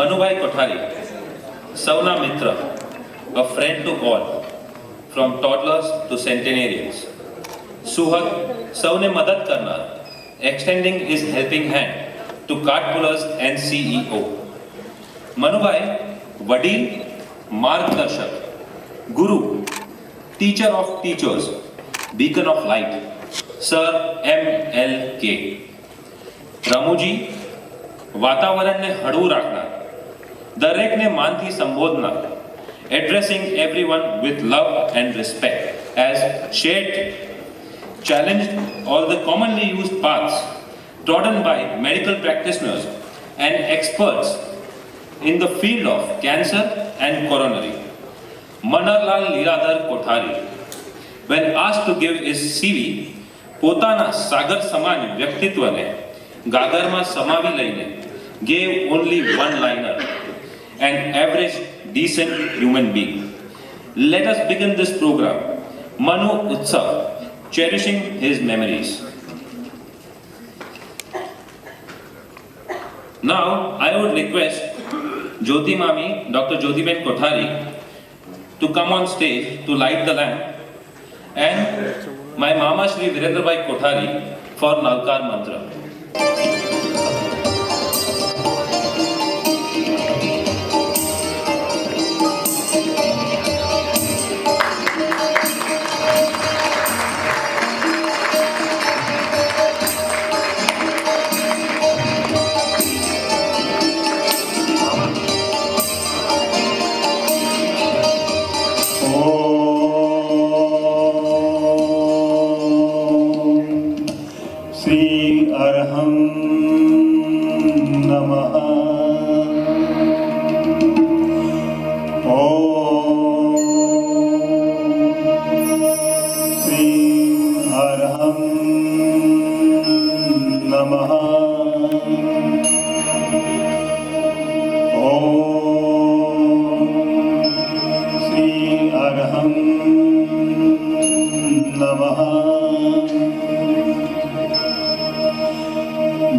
Kothari, Sauna Mitra, a friend to all, from toddlers to centenarians. Suhag, Saune Madat Karnar, extending his helping hand to cart pullers and CEO. Manubhai, Vadil, Margdarshak, Guru, teacher of teachers, beacon of light, Sir M.L.K. Ramuji, વાતાવરણને હળવું રાખનાર, દરેકને માનથી સંબોધનાર, addressing everyone with love and respect, as shared, challenged all the commonly used paths trodden by medical practitioners and experts in the field of cancer and coronary. Manarlal Liradhar Kothari, when asked to give his CV, પોતાના સાગર સમાન વ્યક્તિત્વને ગાગરમાં સમાવી લઈને gave only one-liner, an average, decent human being. Let us begin this program, Manu Utsav, cherishing his memories. Now, I would request Jyoti Mami, Dr. M.V.L.Kothari, to come on stage to light the lamp, and my Mama Shri Virendra Kothari for Nalkar Mantra.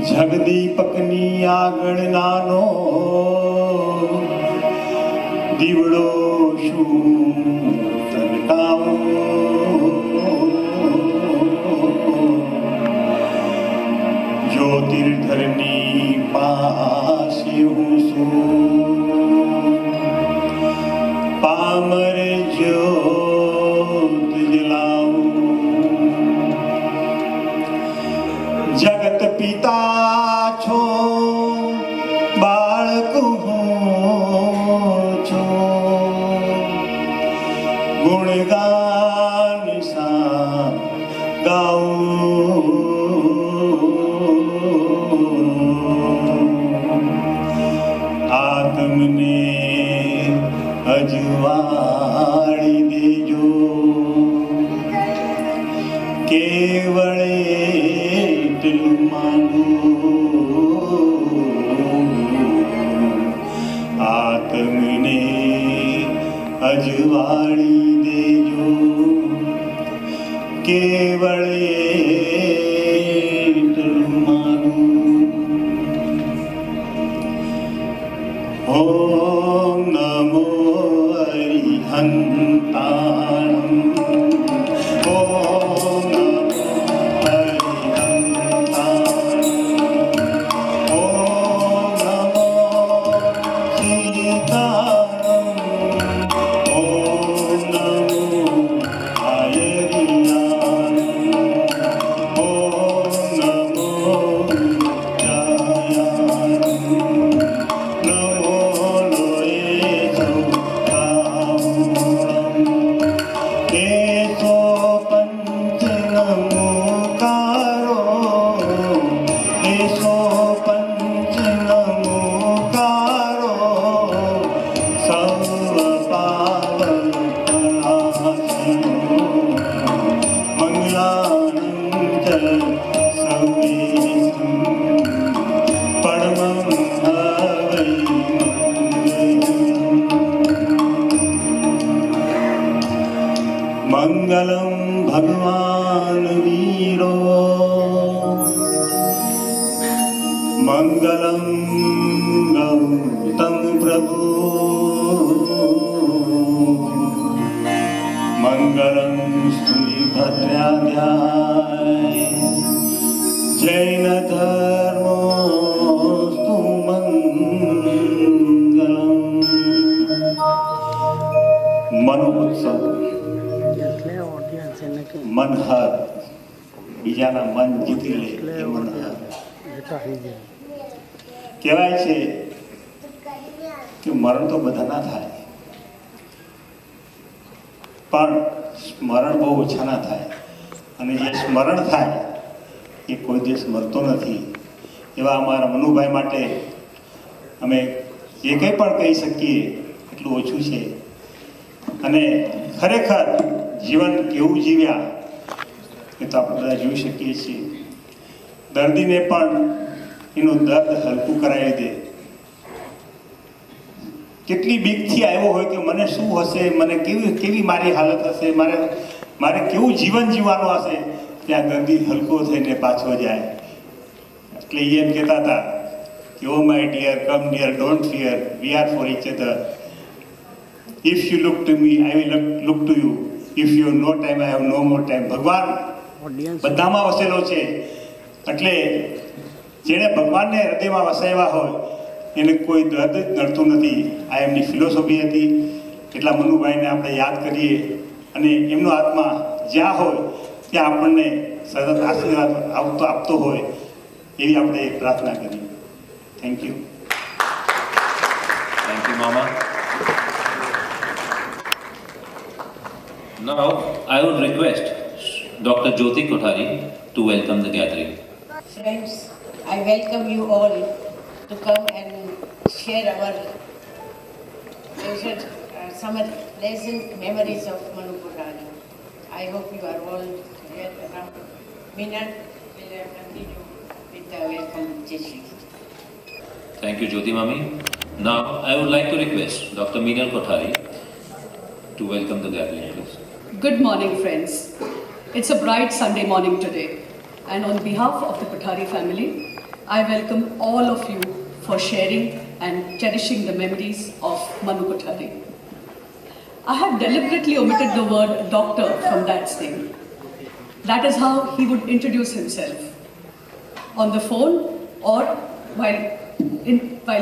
જગદીપકની આગળ નાનો દીવડો શું તરકાવો જ્યોતિર્ધરની પાસે હું છું પામર જ્યોત જલાવું જગત પિતા છો બાળક હું છું ગુણગાન સા ગાઉં આત્મને અજવાળી દેજો કેવળે આત્મને અજવાળી દેજો કેવળે ઓમ નમો હરિહંતાણમ मंगलम भगवान वीरो मंगलम गौतम प्रभु मंगलम सुनिभद्राध्याय जैन धर्मोस्तु मंगलम। मनु उत्सव मनहर બીજાના મન જીતી લે એ મનહર કહેવાય છે કે મરણ તો બધાના થાય પણ સ્મરણ બહુ ઓછા ના થાય અને જે સ્મરણ થાય એ કોઈ દિવસ મરતો નથી એવા અમારા મનુભાઈ માટે અમે જે કંઈ પણ કહી શકીએ એટલું ઓછું છે અને ખરેખર જીવન કેવું જીવ્યા એ તો આપણે બધા જોઈ શકીએ છીએ દર્દીને પણ એનું દર્દ હલકું કરાવી દે કેટલી બીકથી આવ્યો હોય કે મને શું હશે મને કેવી મારી હાલત હશે મારે કેવું જીવન જીવવાનું હશે ત્યાં દર્દી હલકો થઈને પાછો જાય એટલે એ એમ કહેતા હતા કે O my dear come dear don't fear we are for each other if you look to me I will look to you if you know time I have no more time ભગવાન બધામાં વસેલો છે એટલે જેણે ભગવાનને હૃદયમાં વસાવ્યા હોય એને કોઈ દર્દ જ નડતું નથી આ એમની ફિલોસોફી હતી એટલા મનુભાઈને આપણે યાદ કરીએ અને એમનો આત્મા જ્યાં હોય ત્યાં આપણને સતત આશીર્વાદ આપતો હોય એવી આપણે પ્રાર્થના કરીએ thank you Mama. Now I would request Dr. Kothari to welcome the gathering. Friends, I welcome you all to come and share our some pleasant memories of Manu Kothari. I hope you are all here around. Minat will continue with the welcome gesture. Thank you, Jyoti Mami. Now I would like to request Dr.M.V.L.Kothari to welcome the gathering, please. Good morning, friends. It's a bright Sunday morning today, and on behalf of the Kothari family, I welcome all of you for sharing and cherishing the memories of Manu Kothari. I have deliberately omitted the word doctor from that name. That is how he would introduce himself, on the phone or while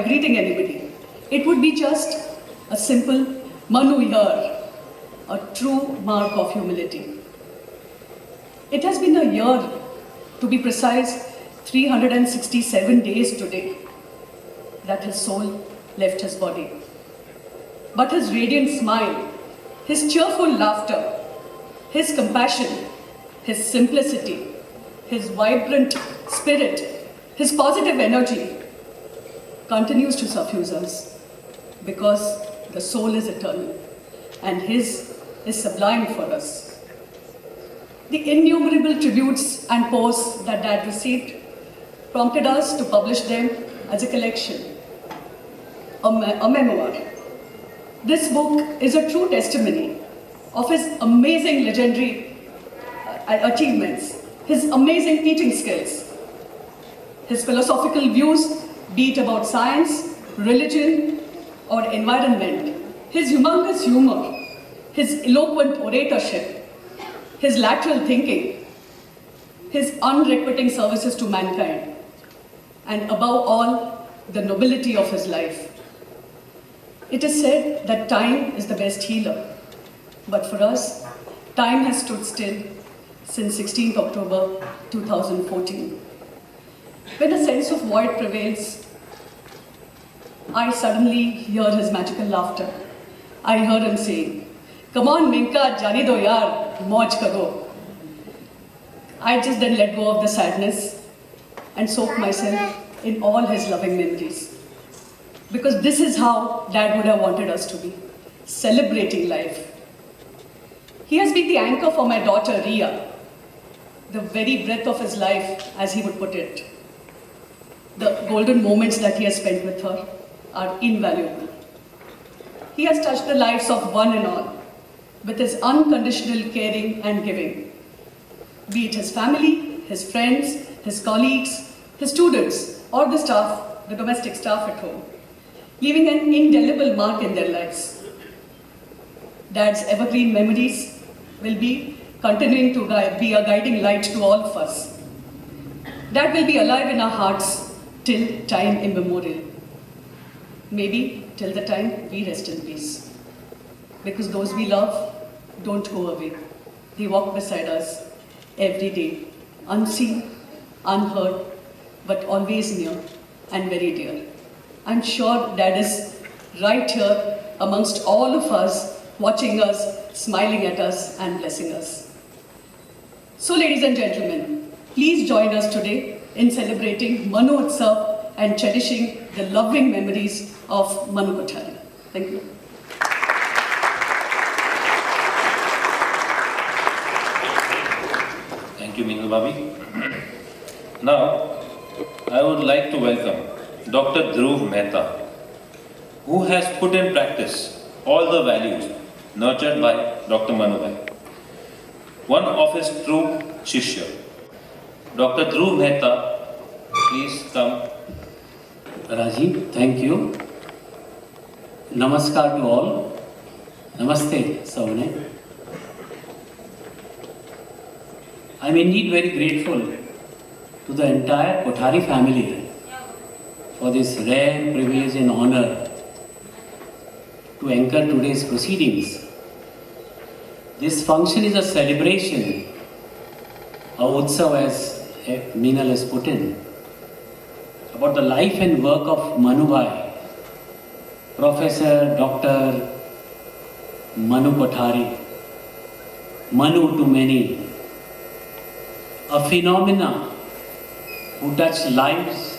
greeting anybody. It would be just a simple Manu here, a true mark of humility. It has been a year, to be precise, 367 days today, that his soul left his body. But his radiant smile, his cheerful laughter, his compassion, his simplicity, his vibrant spirit, his positive energy continues to suffuse us because the soul is eternal and his is sublime for us. The innumerable tributes and posts that Dad received prompted us to publish them as a collection, a memoir. This book is a true testimony of his amazing legendary achievements, his amazing teaching skills, his philosophical views, be it about science, religion, or environment, his humongous humor, his eloquent oratorship, his lateral thinking, his unrequiting services to mankind, and above all, the nobility of his life. It is said that time is the best healer, but for us, time has stood still since 16th October 2014. When a sense of void prevails, I suddenly hear his magical laughter. I heard him saying, "Come on, Minka, jani do yaar, mauj karo." I just then let go of the sadness and soak myself in all his loving memories. Because this is how Dad would have wanted us to be, celebrating life. He has been the anchor for my daughter, Ria, the very breath of his life, as he would put it. The golden moments that he has spent with her are invaluable. He has touched the lives of one and all with his unconditional caring and giving, be it his family, his friends, his colleagues, his students, or the staff, the domestic staff at home. leaving an indelible mark in their lives. Dad's evergreen memories will be continuing to be a guiding light to all of us. Dad will be alive in our hearts till time immemorial. Maybe till the time we rest in peace. Because those we love don't go away. They walk beside us every day, unseen, unheard, but always near and very dear. I'm sure Dad is right here amongst all of us, watching us, smiling at us and blessing us. So ladies and gentlemen, please join us today in celebrating Manu Utsav and cherishing the loving memories of Manu Kothari. Thank you. Thank you, Minu Bhabi. Now, I would like to welcome Dr. Dhruv Mehta, who has put in practice all the values nurtured by Dr. Manu Bhai. One of his true Shishya. Dr. Dhruv Mehta, please come. Rajiv, thank you. Namaskar to all. Namaste, Savne. I'm indeed very grateful to the entire Kothari family for this rare privilege and honor to anchor today's proceedings. This function is a celebration, a utsav as Minal has put in, about the life and work of Manu Bhai, Professor Dr. Manu Kothari, Manu to many, a phenomena who touched lives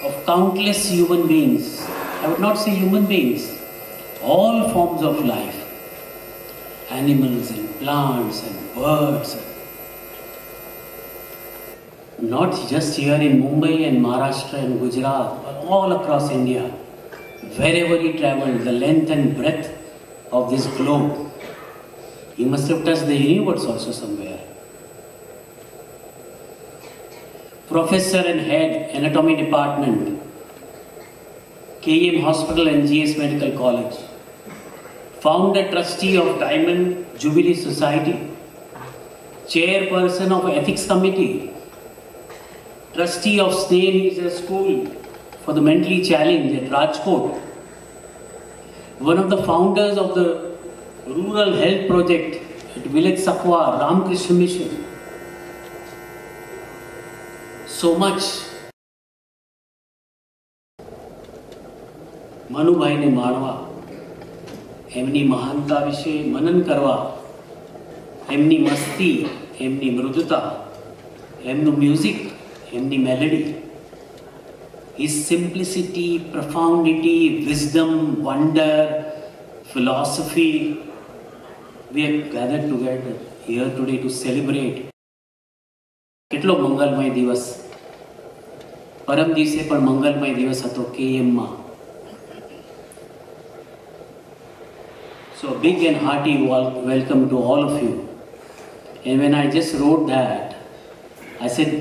of countless human beings. I would not say human beings, all forms of life, animals and plants and birds. Not just here in Mumbai and Maharashtra and Gujarat, but all across India. Wherever he traveled, the length and breadth of this globe, he must have touched the universe also somewhere. Professor and Head, Anatomy Department, KM Hospital and G.S.MEDICAL College. Founder Trustee of Diamond Jubilee Society. Chairperson of Ethics Committee. Trustee of Snail School for the Mentally Challenged at Rajkot. One of the founders of the Rural Health Project at Village Sakwa, Ramakrishna Mission. So much. Manu Bhai ne માણવા, એમની મહાનતા વિશે મનન કરવા, એમની મસ્તી, એમની મૃદુતા, એમનું music, એમની melody. His simplicity, profundity, wisdom, wonder, philosophy. We are gathered together here today to celebrate. કેટલો મંગલમય દિવસ. પરમ દિવસે પણ મંગલમય દિવસ હતો KM માં. So big and hearty welcome to all of you. And when I just wrote that, I said,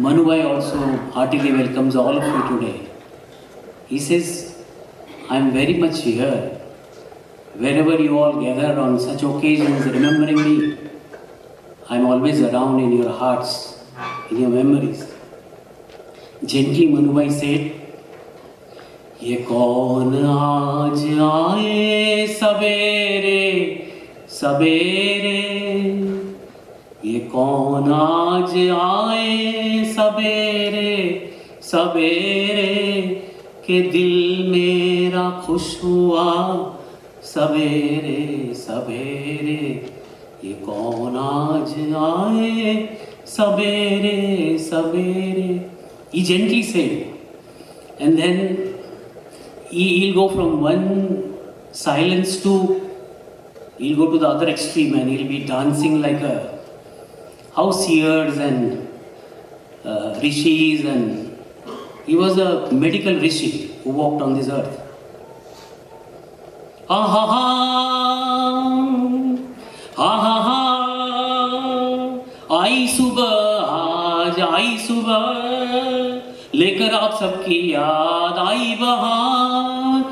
Manu Bhai also heartily welcomes all of you today. He says, I'm very much here. Wherever you all gather on such occasions, remembering me, I'm always around in your hearts, in your memories. Gently Manu Bhai said, ये कौन आज आए सवेरे सवेरे, ये कौन आज आए सवेरे सवेरे, के दिल मेरा खुश हुआ सवेरे सवेरे, ये कौन आज आए सवेरे सवेरे. He gently said, and then he'll go from one silence to, he'll go to the other extreme and he'll be dancing like a house seers and rishis, and he was a medical rishi who walked on this earth. Ha ha ha, ha ha ha, आई सुबह आज आई सुबह, लेकर आप आप सबकी याद आई बहार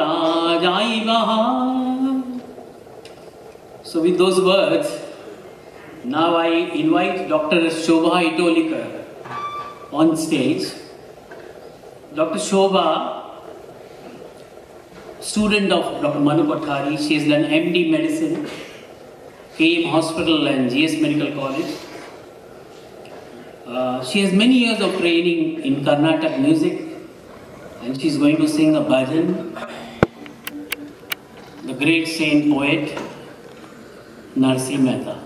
आज आई बहार. So with those words, now I invite Dr. Shobha Itolikar on stage. Dr. Shobha, student of Dr.manu Kothari, she has done MD Medicine, KM Hospital and G.S.MEDICAL College. She has many years of training in Carnatic music, and she is going to sing a bhajan. The great saint poet Narsi Mehta.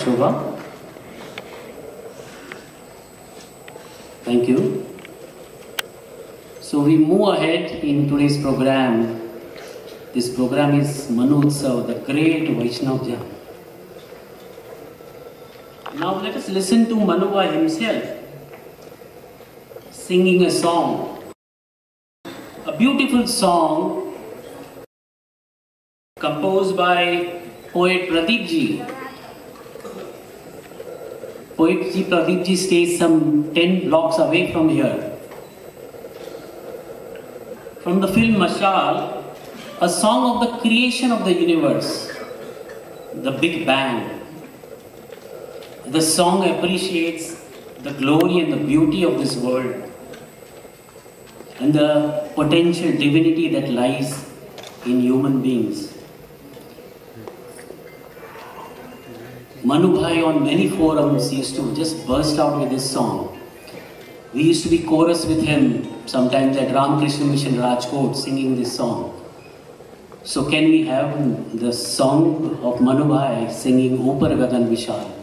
Shobha. Thank you. we move ahead in today's program. This program is Manu Utsav, the great Vaishnav Jam. Now let us listen to Manu Bhai himself singing a song, a beautiful song composed by poet Pradeep ji. Poet ji Pradeep ji stays some 10 blocks away from here. From the film Mashal, a song of the creation of the universe, the Big Bang. The song appreciates the glory and the beauty of this world and the potential divinity that lies in human beings. Manu Bhai on many forums used to just burst out with this song. We used to be chorus with him sometimes at Ramakrishna Mission Rajkot singing this song. So can we have the song of Manu Bhai singing Upar Gagan Vishal?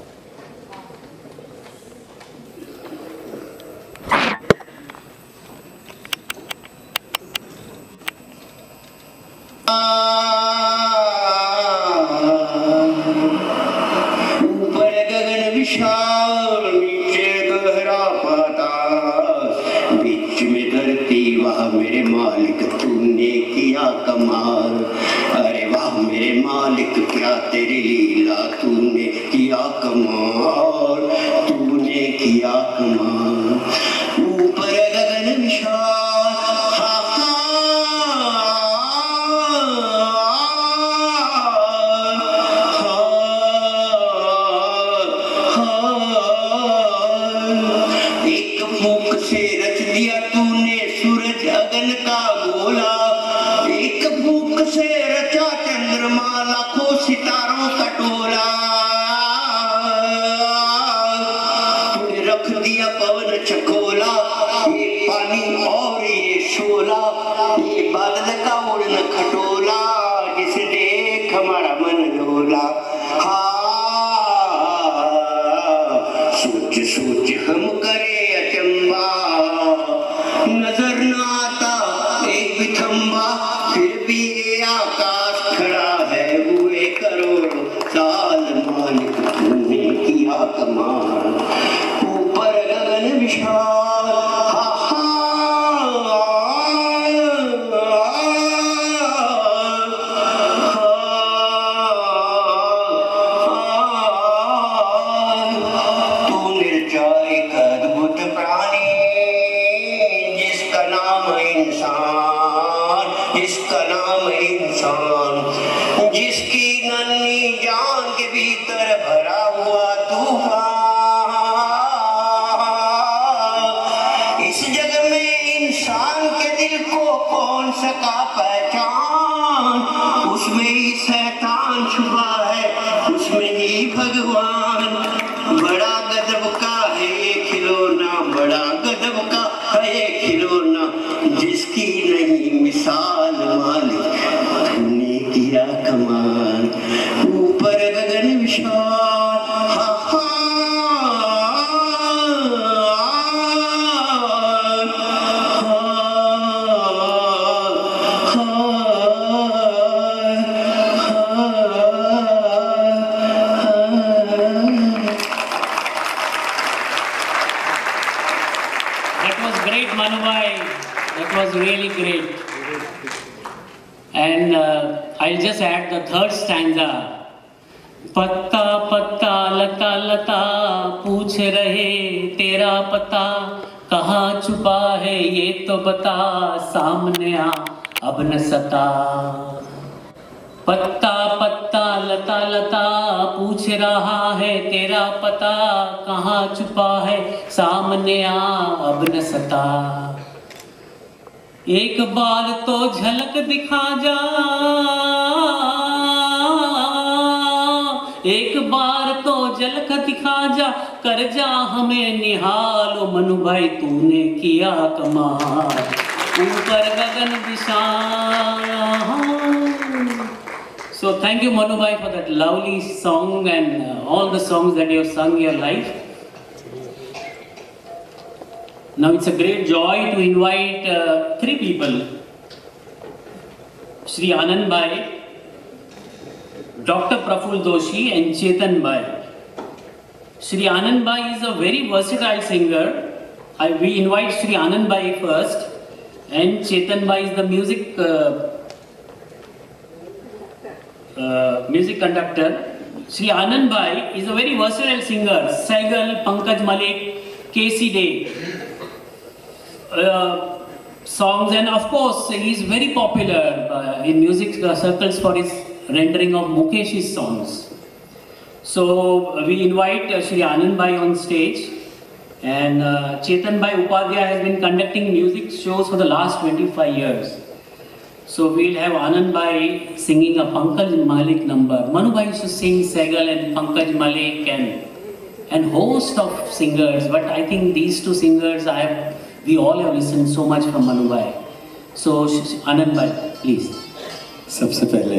मेरे मालिक तूने किया कमाल, अरे वाह मेरे मालिक क्या तेरी लीला, तूने किया कमाल, तूने किया कमाल। ऊपर गगन विशाल, हा हा एक फूंक से रच दिया तूने सूरज अगन का गोला, एक फूंक से रचा चंद्रमा लाखों सितारों का टोला, तूने रख दिया पवन चकोला, ये पानी और ये शोला, ये बादल का उड़न खटोला, जिसे देख हमारा मन डोला। सोच सोच हम करे अचंबा, नजर न आता एक भी थंबा, फिर भी ये आकाश खड़ा है हुए करोड़ों साल, मालिक तूने किया कमाल। ऊपर गगन विशाल, हा हा तू निर्जय एक अद्भुत प्राणी, जिसका नाम इंसान, जिसका नाम इंसान, जिसकी नन्ही जान के भीतर भरा हुआ तूफान। इस जग में इंसान के दिल को कौन सका पहचान, उसमें ही शैतान छुपा है, उसमें ही भगवान। बड़ा गजब का है ये खिलौना, बड़ा गजब का है ये खिलौना, जिसकी नहीं मिसाल, मालिक तूने किया कमाल। ऊपर गगन विशाल, हा हा That was great, Manu Bhai. That was really great. And I'll just add the third stanza. पत्ता पत्ता लता लता पूछ रहे तेरा पता, कहाँ छुपा है ये तो बता, सामने आ अब न सता। पत्ता पत्ता लता लता पूछ रहा है तेरा पता, कहाँ छुपा है सामने आ अब न सता। एक बार तो झलक दिखा जा, एक बार तो झलक दिखा जा, कर जा हमें निहाल। ओ मनु भाई तूने किया कमाल, ऊपर गगन विशाल। So thank you Manu Bhai for that lovely song and all the songs that you have sung in your life. Now it's a great joy to invite three people, Shri Anand Bhai, Dr. Praful Doshi and Chetan Bhai. Shri Anand Bhai is a very versatile singer. We invite Shri Anand Bhai first, and Chetan Bhai is the music conductor. Shri Anand Bhai is a very versatile singer. Saigal, Pankaj Malik, Casey Day songs, and of course he is very popular in music circles for his rendering of Mukesh's songs. So we invite Shri Anand Bhai on stage, and Chetan Bhai Upadhyay has been conducting music shows for the last 25 years. So we'll have Anand Bhai singing a Pankaj Malik number. Manu Bhai used to sing Saigal and Pankaj Malik and host of singers, but I think these two singers we all have listened so much from Manu Bhai. So Anand Bhai, please. सबसे पहले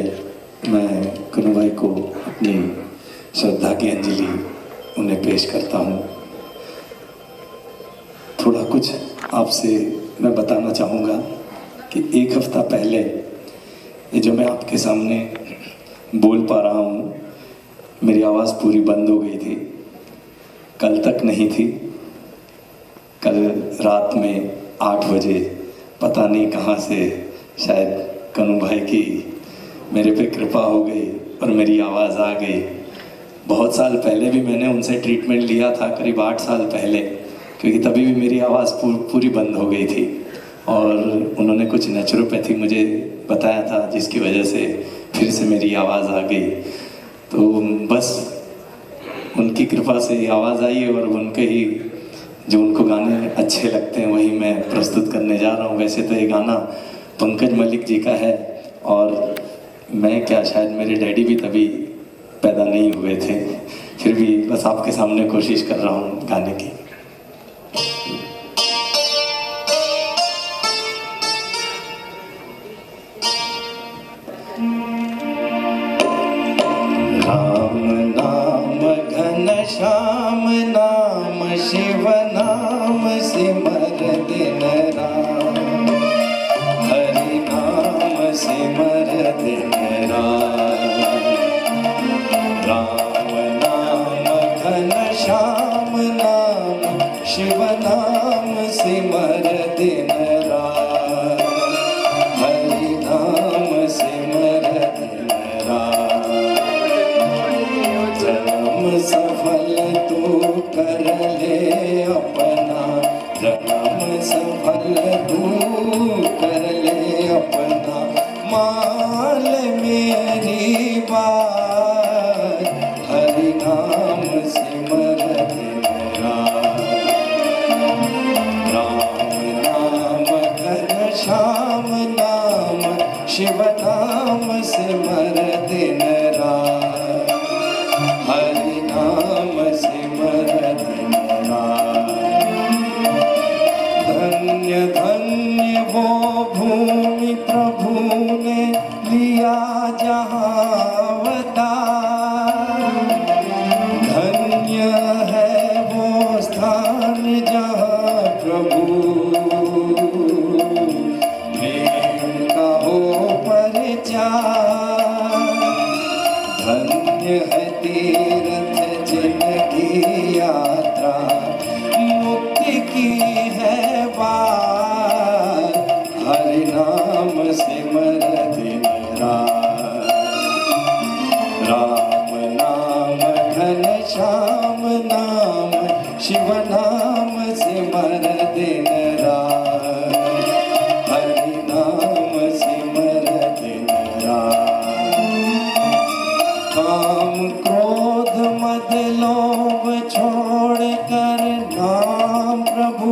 मैं कनु भाई को अपनी श्रद्धा की अंजलि उन्हें पेश करता हूँ। थोड़ा कुछ आपसे मैं बताना चाहूँगा कि एक हफ्ता पहले ये जो मैं आपके सामने बोल पा रहा हूँ, मेरी आवाज़ पूरी बंद हो गई थी। कल तक नहीं थी। कल रात में 8 बजे पता नहीं कहाँ से शायद कनु भाई की मेरे पे कृपा हो गई और मेरी आवाज़ आ गई। बहुत साल पहले भी मैंने उनसे ट्रीटमेंट लिया था, करीब 8 साल पहले, क्योंकि तभी भी मेरी आवाज़ पूरी बंद हो गई थी और उन्होंने कुछ नेचुरोपैथी मुझे बताया था जिसकी वजह से फिर से मेरी आवाज़ आ गई। तो बस उनकी कृपा से आवाज़ आई और उनके ही जो उनको गाने अच्छे लगते हैं वही मैं प्रस्तुत करने जा रहा हूँ। वैसे तो ये गाना पंकज मलिक जी का है और मैं क्या, शायद मेरे डैडी भी तभी पैदा नहीं हुए थे, फिर भी बस आपके सामने कोशिश कर रहा हूँ गाने की। राम नाम घन श्याम नाम शिव नाम सिमर दिन राम, हरि नाम सिमर दिन राम। राम नाम घन श्याम नाम शिव नाम सिमर दिन राम, हरि नाम सिमर दिन राम। जन्म सफल तू कर ले अपना, जन्म सफल तू कर ले अपना, मान मेरी बात, हरि नाम सिमर दिन राम। राम नाम घन श्याम नाम शिव नाम सिमर दिन राम, हरि नाम सिमर दिन राम। धन्य धन्य वो भूमि प्रभु ने लिया जहाँ अवतार, धन्य है वो स्थान जहाँ प्रभु प्रेम का हो परिचार। धन्य है तीर्थ जिनकी यात्रा, मुक्ति की है बात, हरि नाम सिमर दिन राम। राम नाम घन श्याम नाम शिव नाम सिमर दिन राम, हरि नाम सिमर दिन राम। काम क्रोध मद लोभ छोड़ कर नाम प्रभु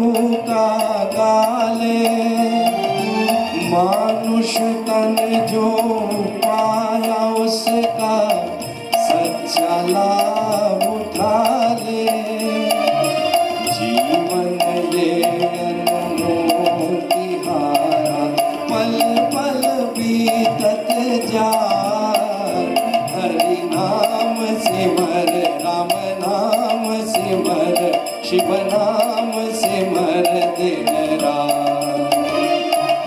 का गाले, मानुष तन जो पाया उसका सच्चा लाभ उठा ले। जीवन ये अनमोल तिहारा, पल पल बीतत जाए, हरि नाम सिमर, राम नाम सिमर, शिव नाम सिमर दिन रात,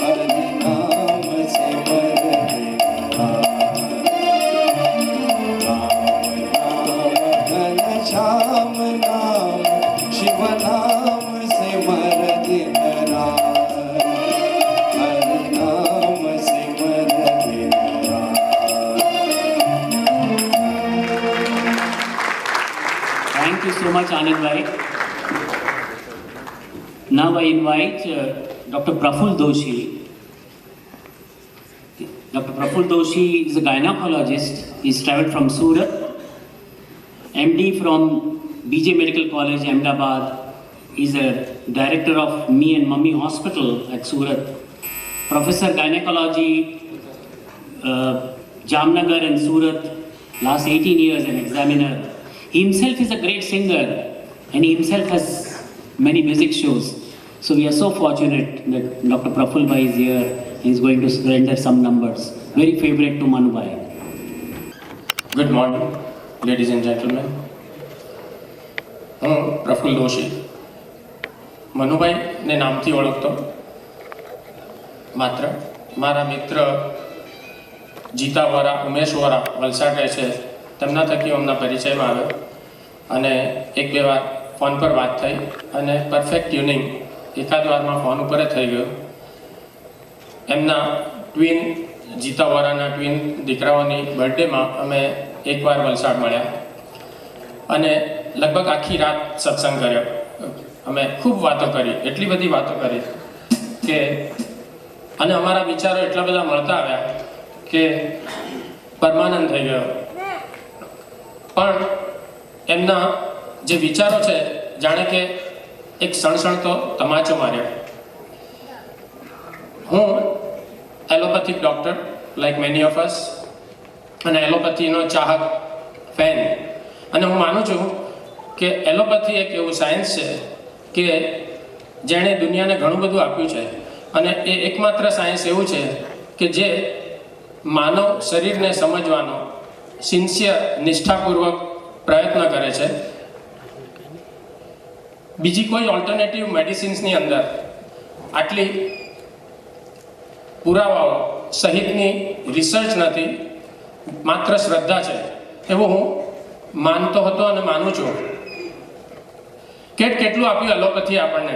हरि नाम सिमर दिन रात। राम नाम घनश्याम नाम, शिव नाम सिमर दिन रात, हरि नाम सिमर दिन रात। Thank you so much, Anand bhai. Now I invite Dr. Praful Doshi. Dr. Praful Doshi is a gynecologist. He's traveled from Surat, MD from G.S.MEDICAL College, Ahmedabad. He's a director of Me and Mummy Hospital at Surat. Professor Gynecology, Jamnagar and Surat. Last 18 years an examiner. He himself is a great singer and he himself has many music shows. So we are so fortunate that Dr. Praful Bhai is here. He is going to render some numbers. Very favorite to Manu Bhai. Good morning, ladies and gentlemen. હું પ્રફુલ્લ દોશી મનુભાઈને નામથી ઓળખતો, માત્ર મારા મિત્ર જીતા વોરા, ઉમેશ વોરા વલસાડ રહે છે, તેમના થકી અમના પરિચયમાં આવ્યો અને એક બે વાર ફોન પર વાત થઈ અને પરફેક્ટ ટ્યુનિંગ એકાદ વારમાં ફોન ઉપર થઈ ગયો. એમના ટ્વિન જીતા વોરાના ટ્વિન દીકરાઓની બર્થડેમાં અમે એકવાર વલસાડ મળ્યા અને લગભગ આખી રાત સત્સંગ કર્યો. અમે ખૂબ વાતો કરી, એટલી બધી વાતો કરી કે અને અમારા વિચારો એટલા બધા મળતા આવ્યા કે પરમાનંદ થઈ ગયો. પણ એમના જે વિચારો છે જાણે કે એક સણસણતો તમાચો માર્યો. હું allopathic doctor like many of us અને એલોપેથીનો ચાહક ફેન, અને હું માનું છું કે એલોપેથી એક એવું સાયન્સ છે કે જેણે દુનિયાને ઘણું બધું આપ્યું છે અને એ એકમાત્ર સાયન્સ એવું છે કે જે માનવ શરીરને સમજવાનો સિન્સિયર નિષ્ઠાપૂર્વક પ્રયત્ન કરે છે. બીજી કોઈ ઓલ્ટરનેટિવ મેડિસિન્સની અંદર આટલી પુરાવાઓ સહિતની રિસર્ચ નથી, માત્ર શ્રદ્ધા છે એવું હું માનતો હતો અને માનું છું. કેટલું આપ્યું એલોપેથી આપણને.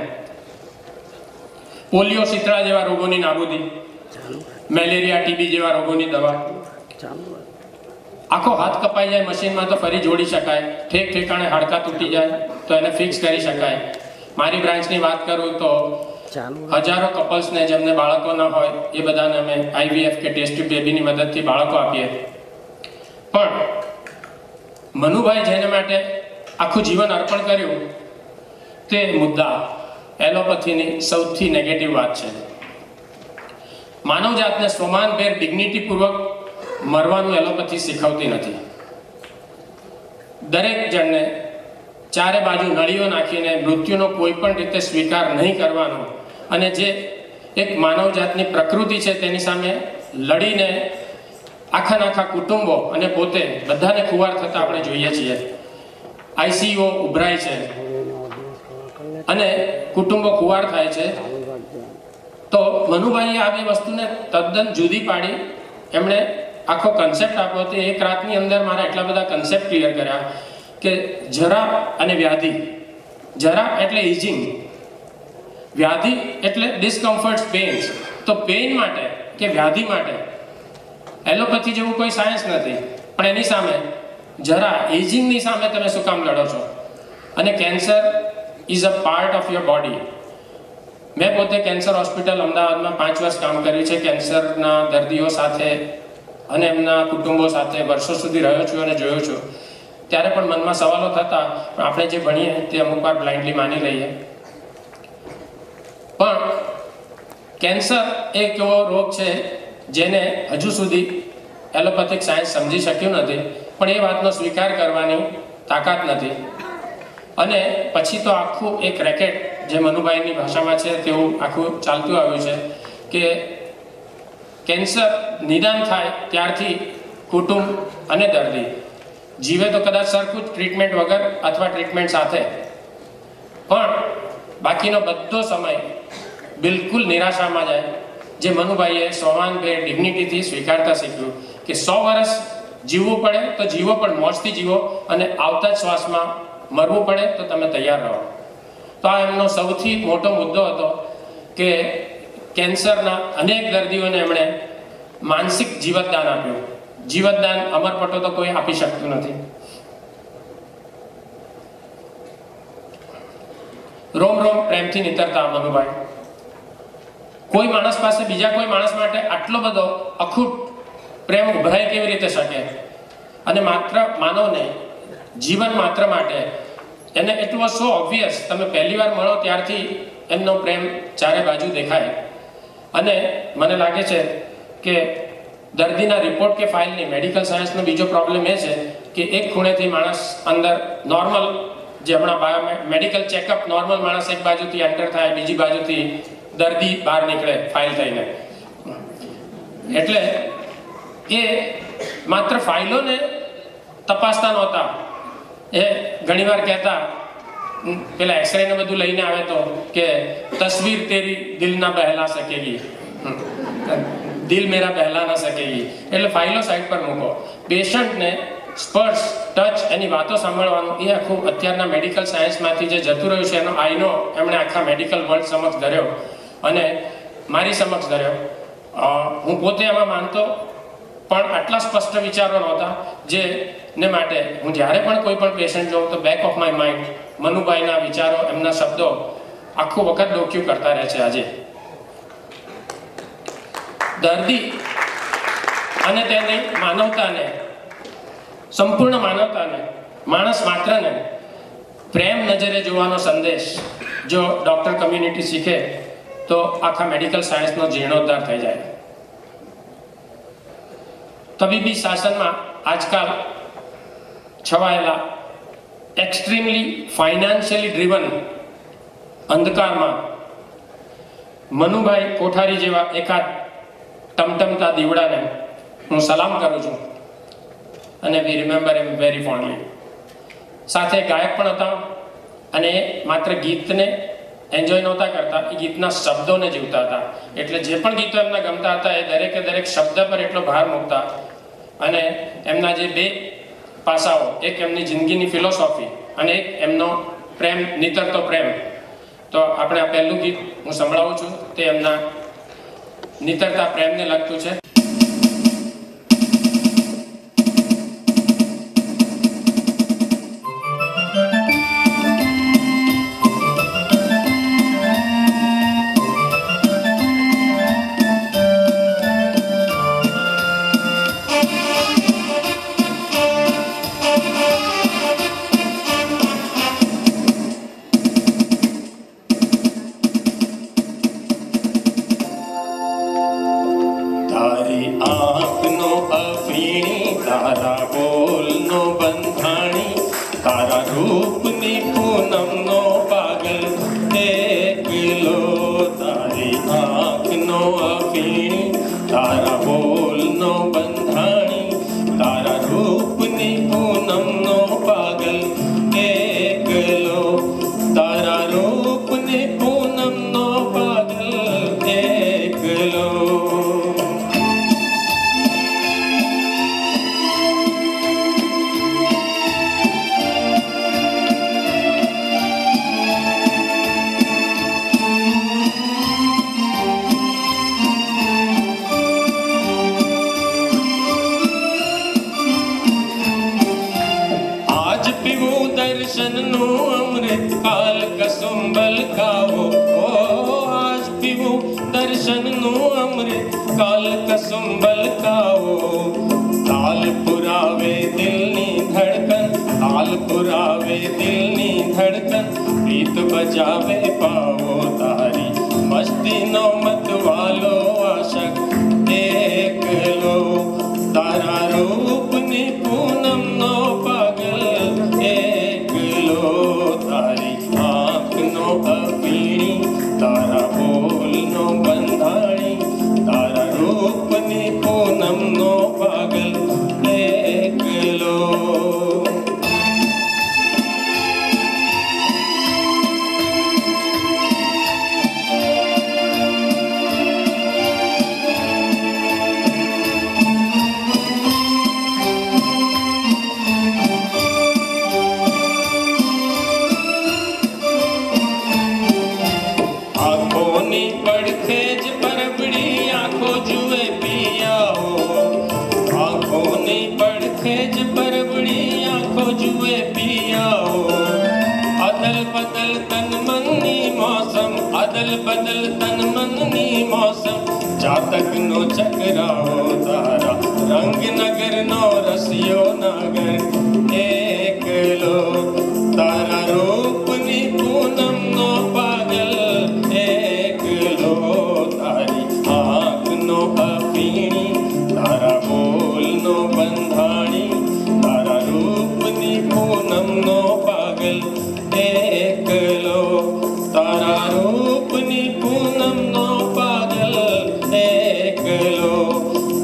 પોલિયો, શીતળા જેવા રોગોની નાબૂદી, મેલેરિયા, ટીબી જેવા રોગોની દવા. આખો હાથ કપાઈ જાય મશીનમાં તો ફરી જોડી શકાય, ઠેક ઠેકાણે હાડકાં તૂટી જાય તો એને ફિક્સ કરી શકાય. મારી બ્રાન્ચની વાત કરું તો હજારો કપલ્સને જેમને બાળકો ન હોય એ બધાને અમે IVF કે ટેસ્ટ ટ્યુબ બેબીની મદદથી બાળકો આપીએ. પણ મનુભાઈ જેને માટે આખું જીવન અર્પણ કર્યું તે મુદ્દા એલોપેથીની સૌથી નેગેટિવ વાત છે. માનવજાતને સ્વમાનભેર ડિગ્નિટીપૂર્વક મરવાનું એલોપેથી શીખવતી નથી. દરેક જણને ચારે બાજુ નળીઓ નાખીને મૃત્યુનો કોઈ પણ રીતે સ્વીકાર નહીં કરવાનો અને જે એક માનવજાતની પ્રકૃતિ છે તેની સામે લડીને આખા કુટુંબો અને પોતે બધાને ખુવાર થતા આપણે જોઈએ છીએ. ICU ઉભરાય છે અને કુટુંબો ખુવાર થાય છે. તો મનુભાઈએ આ બે વસ્તુને તદ્દન જુદી પાડી એમણે આખો કન્સેપ્ટ આપ્યો હતો. એક રાતની અંદર મારા એટલા બધા કન્સેપ્ટ ક્લિયર કર્યા કે જરા અને વ્યાધિ. જરા એટલે ઇઝિંગ, વ્યાધિ એટલે ડિસ્કમ્ફર્ટ્સ, પેઇન્સ. તો પેઇન માટે કે વ્યાધિ માટે એલોપેથી જેવું કોઈ સાયન્સ નથી, પણ એની સામે જરા એજિંગની સામે તમે શું કામ લડો છો? અને cancer is a part of your body. મેં પોતે કેન્સર હોસ્પિટલ અમદાવાદમાં 5 વર્ષ કામ કર્યું છે. કેન્સરના દર્દીઓ સાથે અને એમના કુટુંબો સાથે વર્ષો સુધી રહ્યો છું અને જોયો છું. ત્યારે પણ મનમાં સવાલો થતા, પણ આપણે જે ભણીએ તે અમુક વાર બ્લાઇન્ડલી માની લઈએ. પણ કેન્સર એક એવો રોગ છે જેને હજુ સુધી એલોપેથિક સાયન્સ સમજી શક્યું નથી, પણ એ વાતનો સ્વીકાર કરવાની તાકાત નથી. અને પછી તો આખું એક રેકેટ જે મનુભાઈની ભાષામાં છે તેવું આખું ચાલતું આવ્યું છે કે કેન્સર નિદાન થાય ત્યારથી કુટુંબ અને દર્દી જીવે તો કદાચ સરખું ટ્રીટમેન્ટ વગર અથવા ટ્રીટમેન્ટ સાથે, પણ બાકીનો બધો સમય બિલકુલ નિરાશામાં જાય. જે મનુભાઈએ સ્વમાનભેર ડિગ્નિટીથી સ્વીકારતા શીખ્યું કે 100 વર્ષ જીવવું પડે તો જીવો, પણ મોજથી જીવો, અને આવતા જ શ્વાસમાં મરવું પડે તો તમે તૈયાર રહો. તો આ એમનો સૌથી મોટો મુદ્દો હતો કે કેન્સરના અનેક દર્દીઓને એમણે માનસિક જીવતદાન આપ્યું. જીવતદાન અમરપટો તો કોઈ આપી શકતું નથી. રોમ રોમ પ્રેમથી નીતરતા મનુભાઈ. કોઈ માણસ પાસે બીજા કોઈ માણસ માટે આટલો બધો અખૂટ પ્રેમ ઉભરાય કેવી રીતે શકે? અને માત્ર માનવને જીવન માત્ર માટે એને એટલું સો ઓબ્વિયસ, તમે પહેલી વાર મળો ત્યારથી એમનો પ્રેમ ચારે બાજુ દેખાય. અને મને લાગે છે કે દર્દીના રિપોર્ટ કે ફાઇલની મેડિકલ સાયન્સનો બીજો પ્રોબ્લેમ એ છે કે એક ખૂણેથી માણસ અંદર નોર્મલ, જે હમણાં મેડિકલ ચેકઅપ, નોર્મલ માણસ એક બાજુથી એન્ટર થાય, બીજી બાજુથી દર્દી બહાર નીકળે ફાઇલ થઈને. એટલે એ માત્ર ફાઇલોને તપાસતા નહોતા. એ ઘણીવાર કહેતા, પેલા એક્સરે ને બધું લઈને આવે તો કે તસવીર તેરી દિલ ના બહેલા સકેગી, દિલ મેરા બહેલા ના સકેગી. એટલે ફાઇલો સાઈડ પર મૂકો. પેશન્ટને સ્પર્શ, ટચ, એની વાતો સાંભળવાનું, એ આખું અત્યારના મેડિકલ સાયન્સમાંથી જે જતું રહ્યું છે એનો આઈનો એમણે આખા મેડિકલ વર્લ્ડ સમક્ષ ધર્યો અને મારી સમક્ષ ધર્યો. હું પોતે એમાં માનતો, પણ આટલા સ્પષ્ટ વિચારો નહોતા, જેને માટે હું જ્યારે પણ કોઈ પણ પેશન્ટ જોઉં તો બેક ઓફ માય માઇન્ડ મનુભાઈના વિચારો, એમના શબ્દો આખું વખત ડોક્યુ કરતા રહે છે. આજે દર્દી અને તેની માનવતાને, સંપૂર્ણ માનવતાને, માણસ માત્રને પ્રેમ નજરે જોવાનો સંદેશ જો ડૉક્ટર કમ્યુનિટી શીખે તો આખા મેડિકલ સાયન્સનો જીર્ણોદ્ધાર થઈ જાય. તબીબી શાસનમાં આજકાલ છવાયેલા એક્સ્ટ્રીમલી ફાઇનાન્શિયલી ડ્રીવન અંધકારમાં મનુભાઈ કોઠારી જેવા એકાદ ટમટમતા દીવડાને હું સલામ કરું છું અને વી રિમેમ્બર એમ વેરી ફોન્ડલી. સાથે ગાયક પણ હતા અને માત્ર ગીતને એન્જોય નહોતા કરતા, એ ગીતના શબ્દોને જીવતા હતા. એટલે જે પણ ગીતો એમના ગમતા હતા એ દરેકે દરેક શબ્દ પર એટલો ભાર મૂકતા. અને એમના જે બે પાસાઓ, એક એમની જિંદગીની ફિલોસોફી અને એક એમનો પ્રેમ, નીતરતો પ્રેમ. તો આપણે આ પહેલું ગીત હું સંભળાવું છું, તે એમના નીતરતા પ્રેમને લગતું છે. तेज परवड़ी आंखों जुए पियाओ अदल बदल तन मननी मौसम अदल बदल तन मननी मौसम जातक नो चकराओ तारा रंग नगर नो रसियो नगर एक लो तारा रूप नी पूनम नो पागल एक लो तारी आँख नो अफीणी तारा बोल नो बंधाणी तारा रूप नी पूनम नो पागल एक लो तारा रूप नी पूनम नो पागल एक लो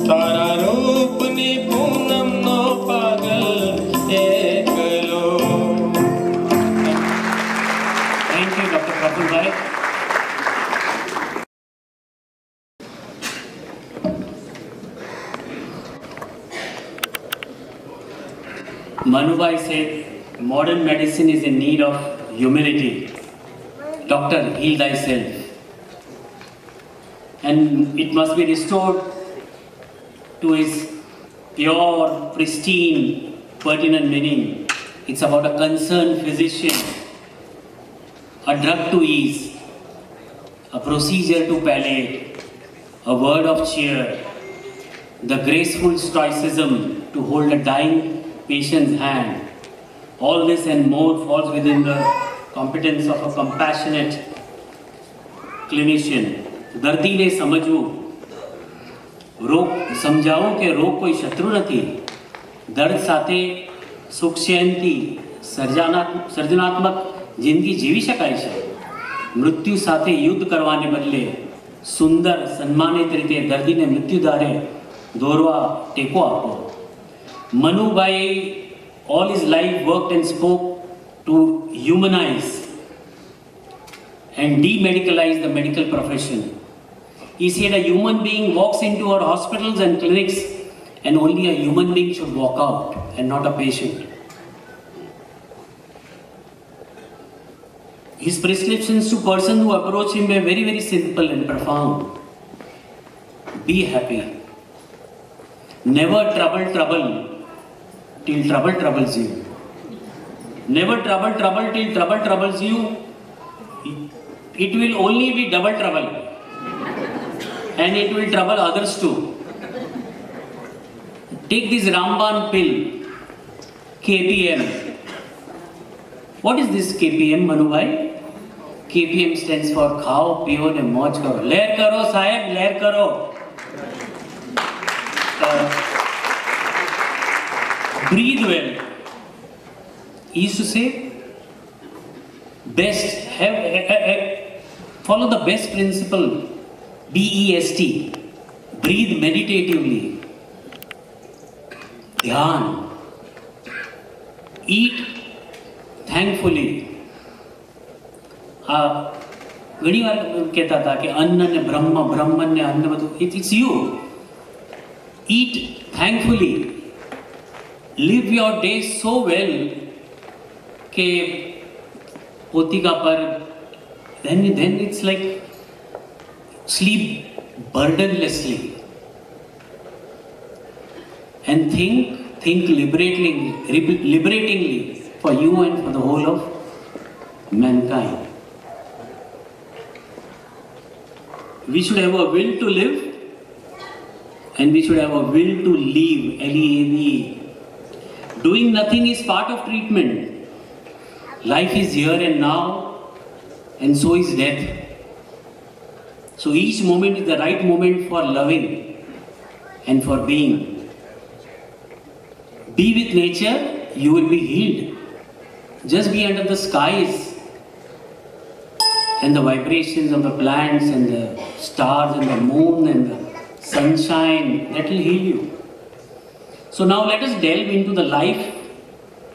तारा रूप नी पूनम नो पागल एक लो। Thank you, Dr. Kapil Bhai. Manu Bhai said, modern medicine is in need of humility. Doctor, heal thyself. And it must be restored to its pure, pristine, pertinent meaning. It's about a concerned physician, a drug to ease, a procedure to palliate, a word of cheer, the graceful stoicism to hold a dying patient's hand. All this and more falls within the competence of a compassionate clinician. દર્દીને સમજવું, રોગ સમજાવવું કે રોગ કોઈ શત્રુ નથી. દર્દ સાથે સુખ શાંતિ સર્જનાત્મક જિંદગી જીવી શકાય છે. મૃત્યુ સાથે યુદ્ધ કરવાને બદલે સુંદર સન્માનિત રીતે દર્દીને મૃત્યુદારે દોરવા ટેકો આપો. Manubhai all his life worked and spoke to humanize and demedicalize the medical profession. He said a human being walks into our hospitals and clinics and only a human being should walk out and not a patient. His prescriptions to persons who approach him were very, very simple and profound. Be happy. Never trouble till trouble troubles you. Never trouble till trouble troubles you. It will only be double trouble. And it will trouble others too. Take this Ramban pill, KPM. What is this KPM, Manu Bhai? KPM stands for Khao, Piyo ne Mauj Karo. Lair karo, Sahib, lair karo. Breathe well. He used to say, best, follow the best principle, BEST. Breathe meditatively. Dhyan. Eat thankfully. ઘણી વાર કહેતા હતા કે અન્ન ને બ્રહ્મ, બ્રહ્મ ને અન્ન બધું, it's you. Eat thankfully. Live your days so well કે પોતિકા પર then it's like sleep burdenlessly and think liberatingly for you and for the whole of mankind. We should have a will to live and we should have a will to leave, L-E-A-V-E. Doing nothing is part of treatment. Life is here and now, and so is death. So each moment is the right moment for loving and for being. Be with nature, you will be healed. Just be under the skies and the vibrations of the plants and the stars and the moon and the sunshine, that will heal you. So now let us delve into the life,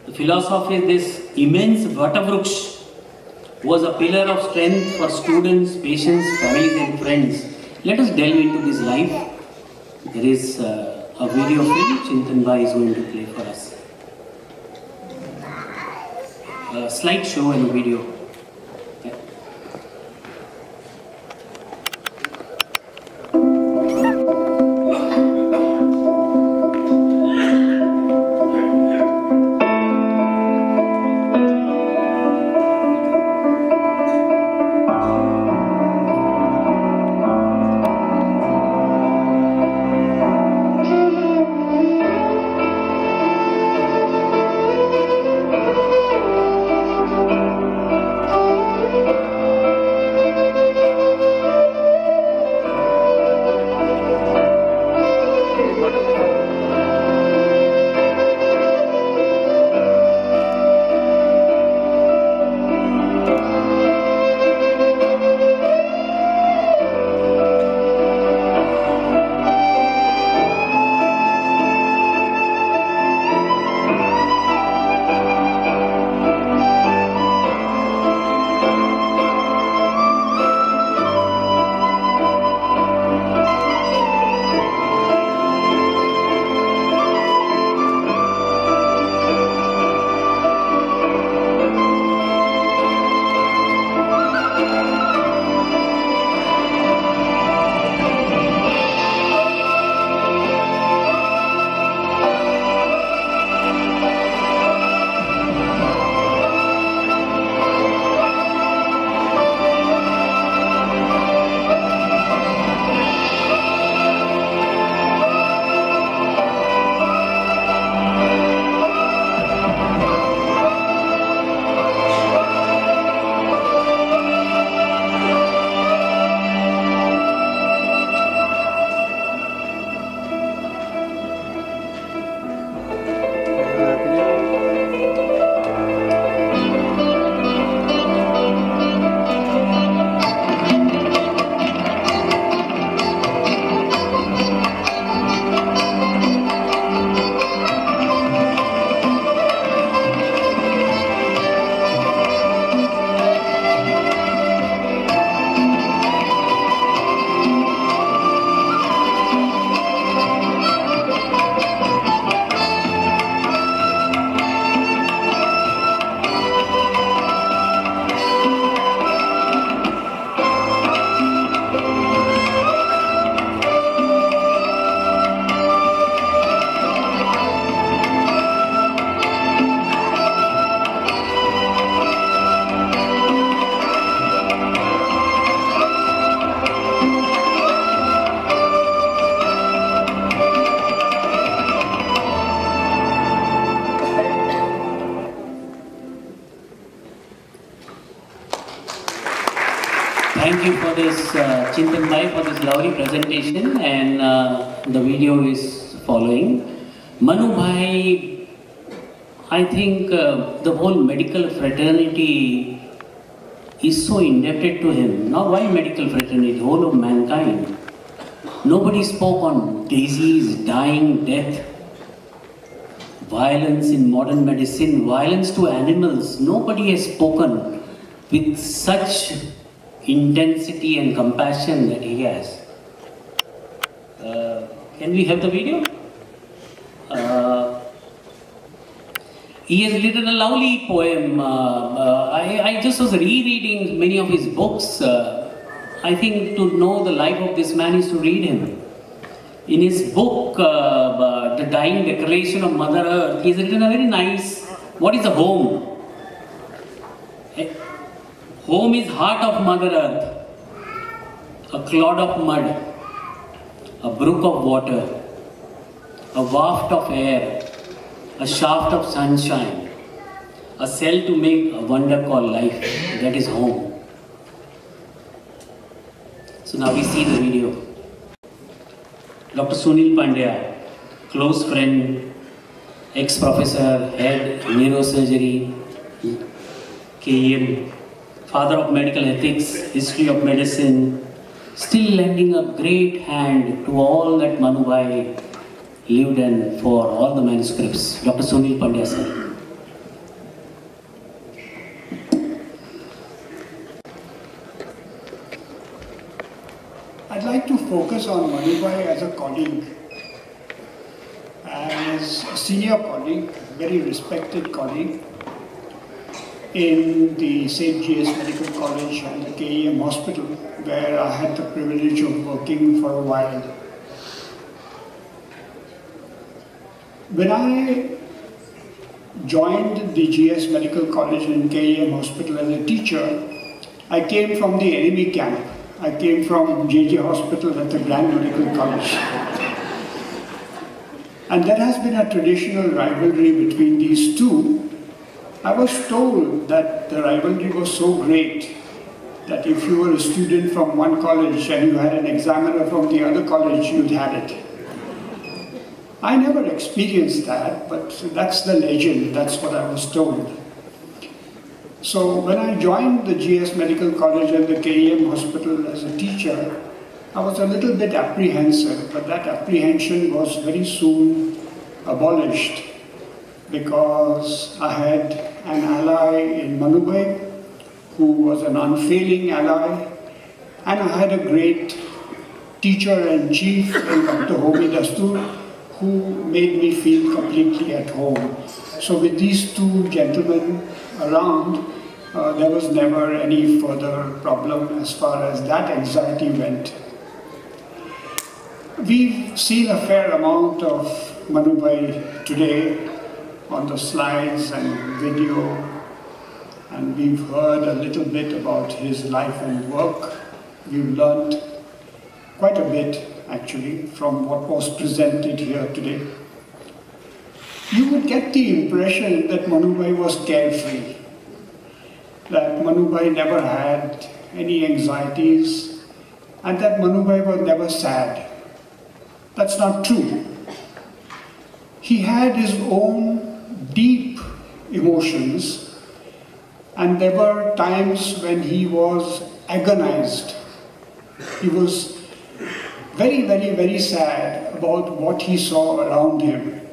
the philosophy of this immense Vatavruksha was a pillar of strength for students, patients, families and friends. Let us delve into this life. There is a video film Chintan Bhai is going to play for us. A slideshow and a video. Thank you for this, Chintan Bhai, for this lovely presentation, and the video is following. Manu Bhai, I think the whole medical fraternity is so indebted to him. Not why medical fraternity, whole of mankind. Nobody spoke on disease, dying, death, violence in modern medicine, violence to animals. Nobody has spoken with such intensity and compassion that he has. Can we have the video? He has written a lovely poem. I just was rereading many of his books. I think to know the life of this man is to read him. In his book, The Dying Declaration of Mother Earth, he has written a very nice, what is a home? Home is heart of Mother Earth, a clod of mud, a brook of water, a waft of air, a shaft of sunshine, a cell to make a wonder called life. That is home. So now we see the video. Dr. Sunil Pandya, close friend, ex-professor, head neurosurgery, KEM, father of medical ethics, history of medicine, still lending a great hand to all that Manu Bhai lived and for all the manuscripts. Dr. Sunil Pandya, sir. I'd like to focus on Manu Bhai as a colleague, as a senior colleague, very respected colleague in the St. G.S.MEDICAL College and the KEM Hospital, where I had the privilege of working for a while. When I joined the G.S.MEDICAL College and KEM Hospital as a teacher, I came from the enemy camp. I came from J.J. Hospital at the Grand Medical College. And there has been a traditional rivalry between these two. I was told that the rivalry was so great that if you were a student from one college and you had an examiner from the other college, you'd had it. I never experienced that, but that's the legend, that's what I was told. So when I joined the G.S.MEDICAL College and the KEM Hospital as a teacher, I was a little bit apprehensive, but that apprehension was very soon abolished because I had an ally in Manu Bhai who was an unfailing ally, and I had a great teacher and chief in Dr. Homi Dastur who made me feel completely at home. So with these two gentlemen around, there was never any further problem as far as that anxiety went. We've seen a fair amount of Manu Bhai today on the slides and video, and we've heard a little bit about his life and work. We've learned quite a bit, actually, from what was presented here today. You would get the impression that Manu Bhai was carefree, that Manu Bhai never had any anxieties, and that Manu Bhai was never sad. That's not true. He had his own deep emotions, and there were times when he was agonized. He was very, very, very sad about what he saw around him.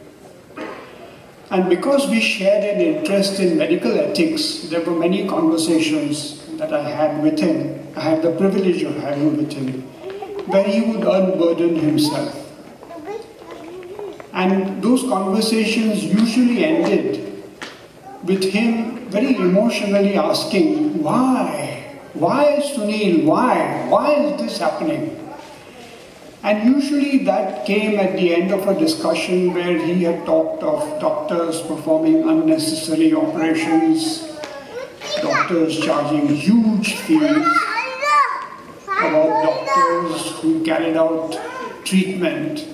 And because we shared an interest in medical ethics, there were many conversations that I had with him. I had the privilege of having with him, where he would unburden himself. And those conversations usually ended with him very emotionally asking, why? Why, Sunil? Why? Why is this happening? And usually that came at the end of a discussion where he had talked of doctors performing unnecessary operations, doctors charging huge fees, about doctors who carried out treatment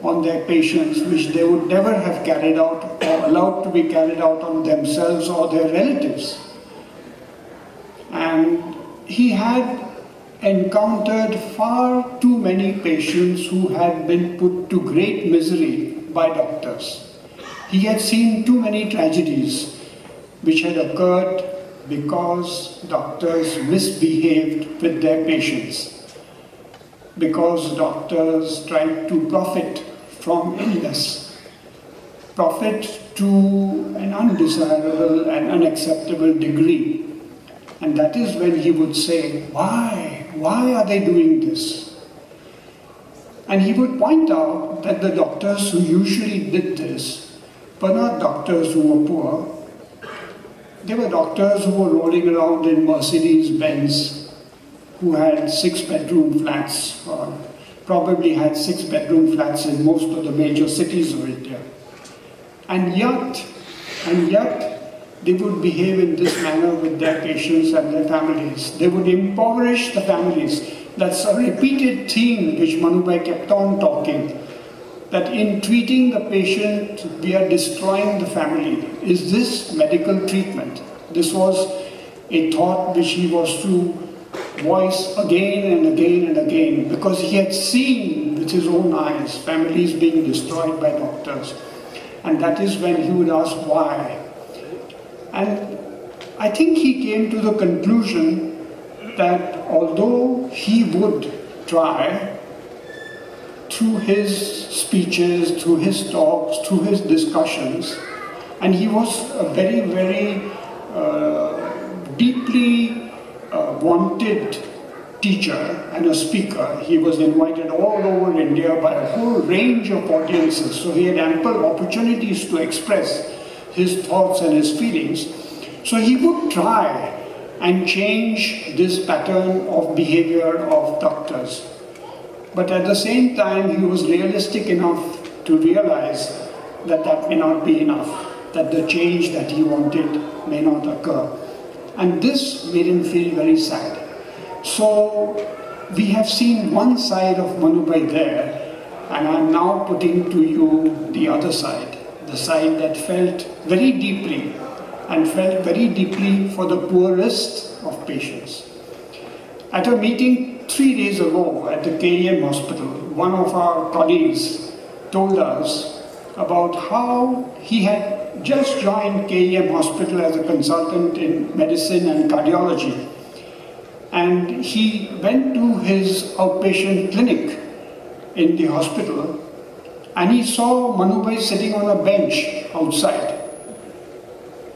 on their patients which they would never have carried out or allowed to be carried out on themselves or their relatives. And he had encountered far too many patients who had been put to great misery by doctors. He had seen too many tragedies which had occurred because doctors misbehaved with their patients, because doctors tried to profit from illness, profit to an undesirable and unacceptable degree. And that is when he would say, why? Why are they doing this? And he would point out that the doctors who usually did this were not doctors who were poor. They were doctors who were rolling around in Mercedes-Benz, who had 6-bedroom flats, or probably had 6-bedroom flats in most of the major cities of India. And yet, they would behave in this manner with their patients and their families. They would impoverish the families. That's a repeated theme which Manubhai kept on talking, that in treating the patient, we are destroying the family. Is this medical treatment? This was a thought which he was to voice again and again and again, because he had seen with his own eyes families being destroyed by doctors. And that is when he would ask why. And I think he came to the conclusion that although he would try, through his speeches, through his talks, through his discussions, and he was a very, very deeply wanted teacher and a speaker. He was invited all over India by a whole range of audiences, so he had ample opportunities to express his thoughts and his feelings. So he would try and change this pattern of behavior of doctors. But at the same time, he was realistic enough to realize that that may not be enough, that the change that he wanted may not occur. And this made him feel very sad. So we have seen one side of Manubhai there, and I'm now putting to you the other side, the side that felt very deeply, and felt very deeply for the poorest of patients. At a meeting 3 days ago at the KEM hospital, one of our colleagues told us about how he had just joined KEM hospital as a consultant in medicine and cardiology. And he went to his outpatient clinic in the hospital, and he saw Manubhai sitting on a bench outside.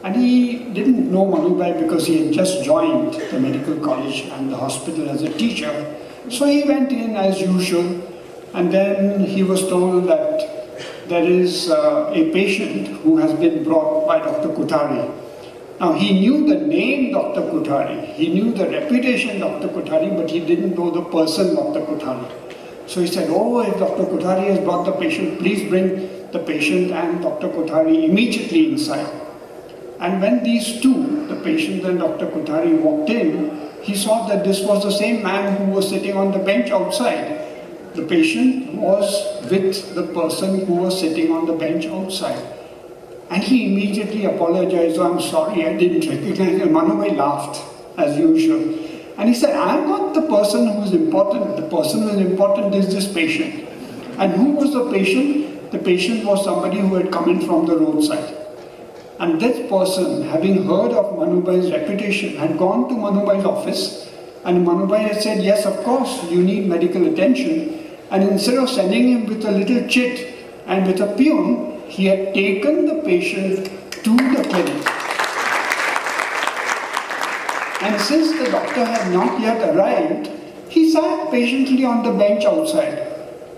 And he didn't know Manubhai because he had just joined the medical college and the hospital as a teacher. So he went in as usual, and then he was told that there is a patient who has been brought by Dr. Kothari. Now he knew the name Dr. Kothari, he knew the reputation Dr. Kothari, but he didn't know the person Dr. Kothari. So he said, oh, if Dr. Kothari has brought the patient, please bring the patient and Dr. Kothari immediately inside. And when these two, the patient and Dr. Kothari, walked in, he saw that this was the same man who was sitting on the bench outside. The patient was with the person who was sitting on the bench outside. And he immediately apologized, oh, I'm sorry, I didn't recognize him. Manubhai laughed, as usual. And he said, I'm not the person who is important. The person who is important is this patient. And who was the patient? The patient was somebody who had come in from the roadside. And this person, having heard of Manubhai's reputation, had gone to Manubhai's office, and Manubhai had said, yes, of course, you need medical attention. And instead of sending him with a little chit and with a peon, he had taken the patient to the clinic. And since the doctor had not yet arrived, he sat patiently on the bench outside.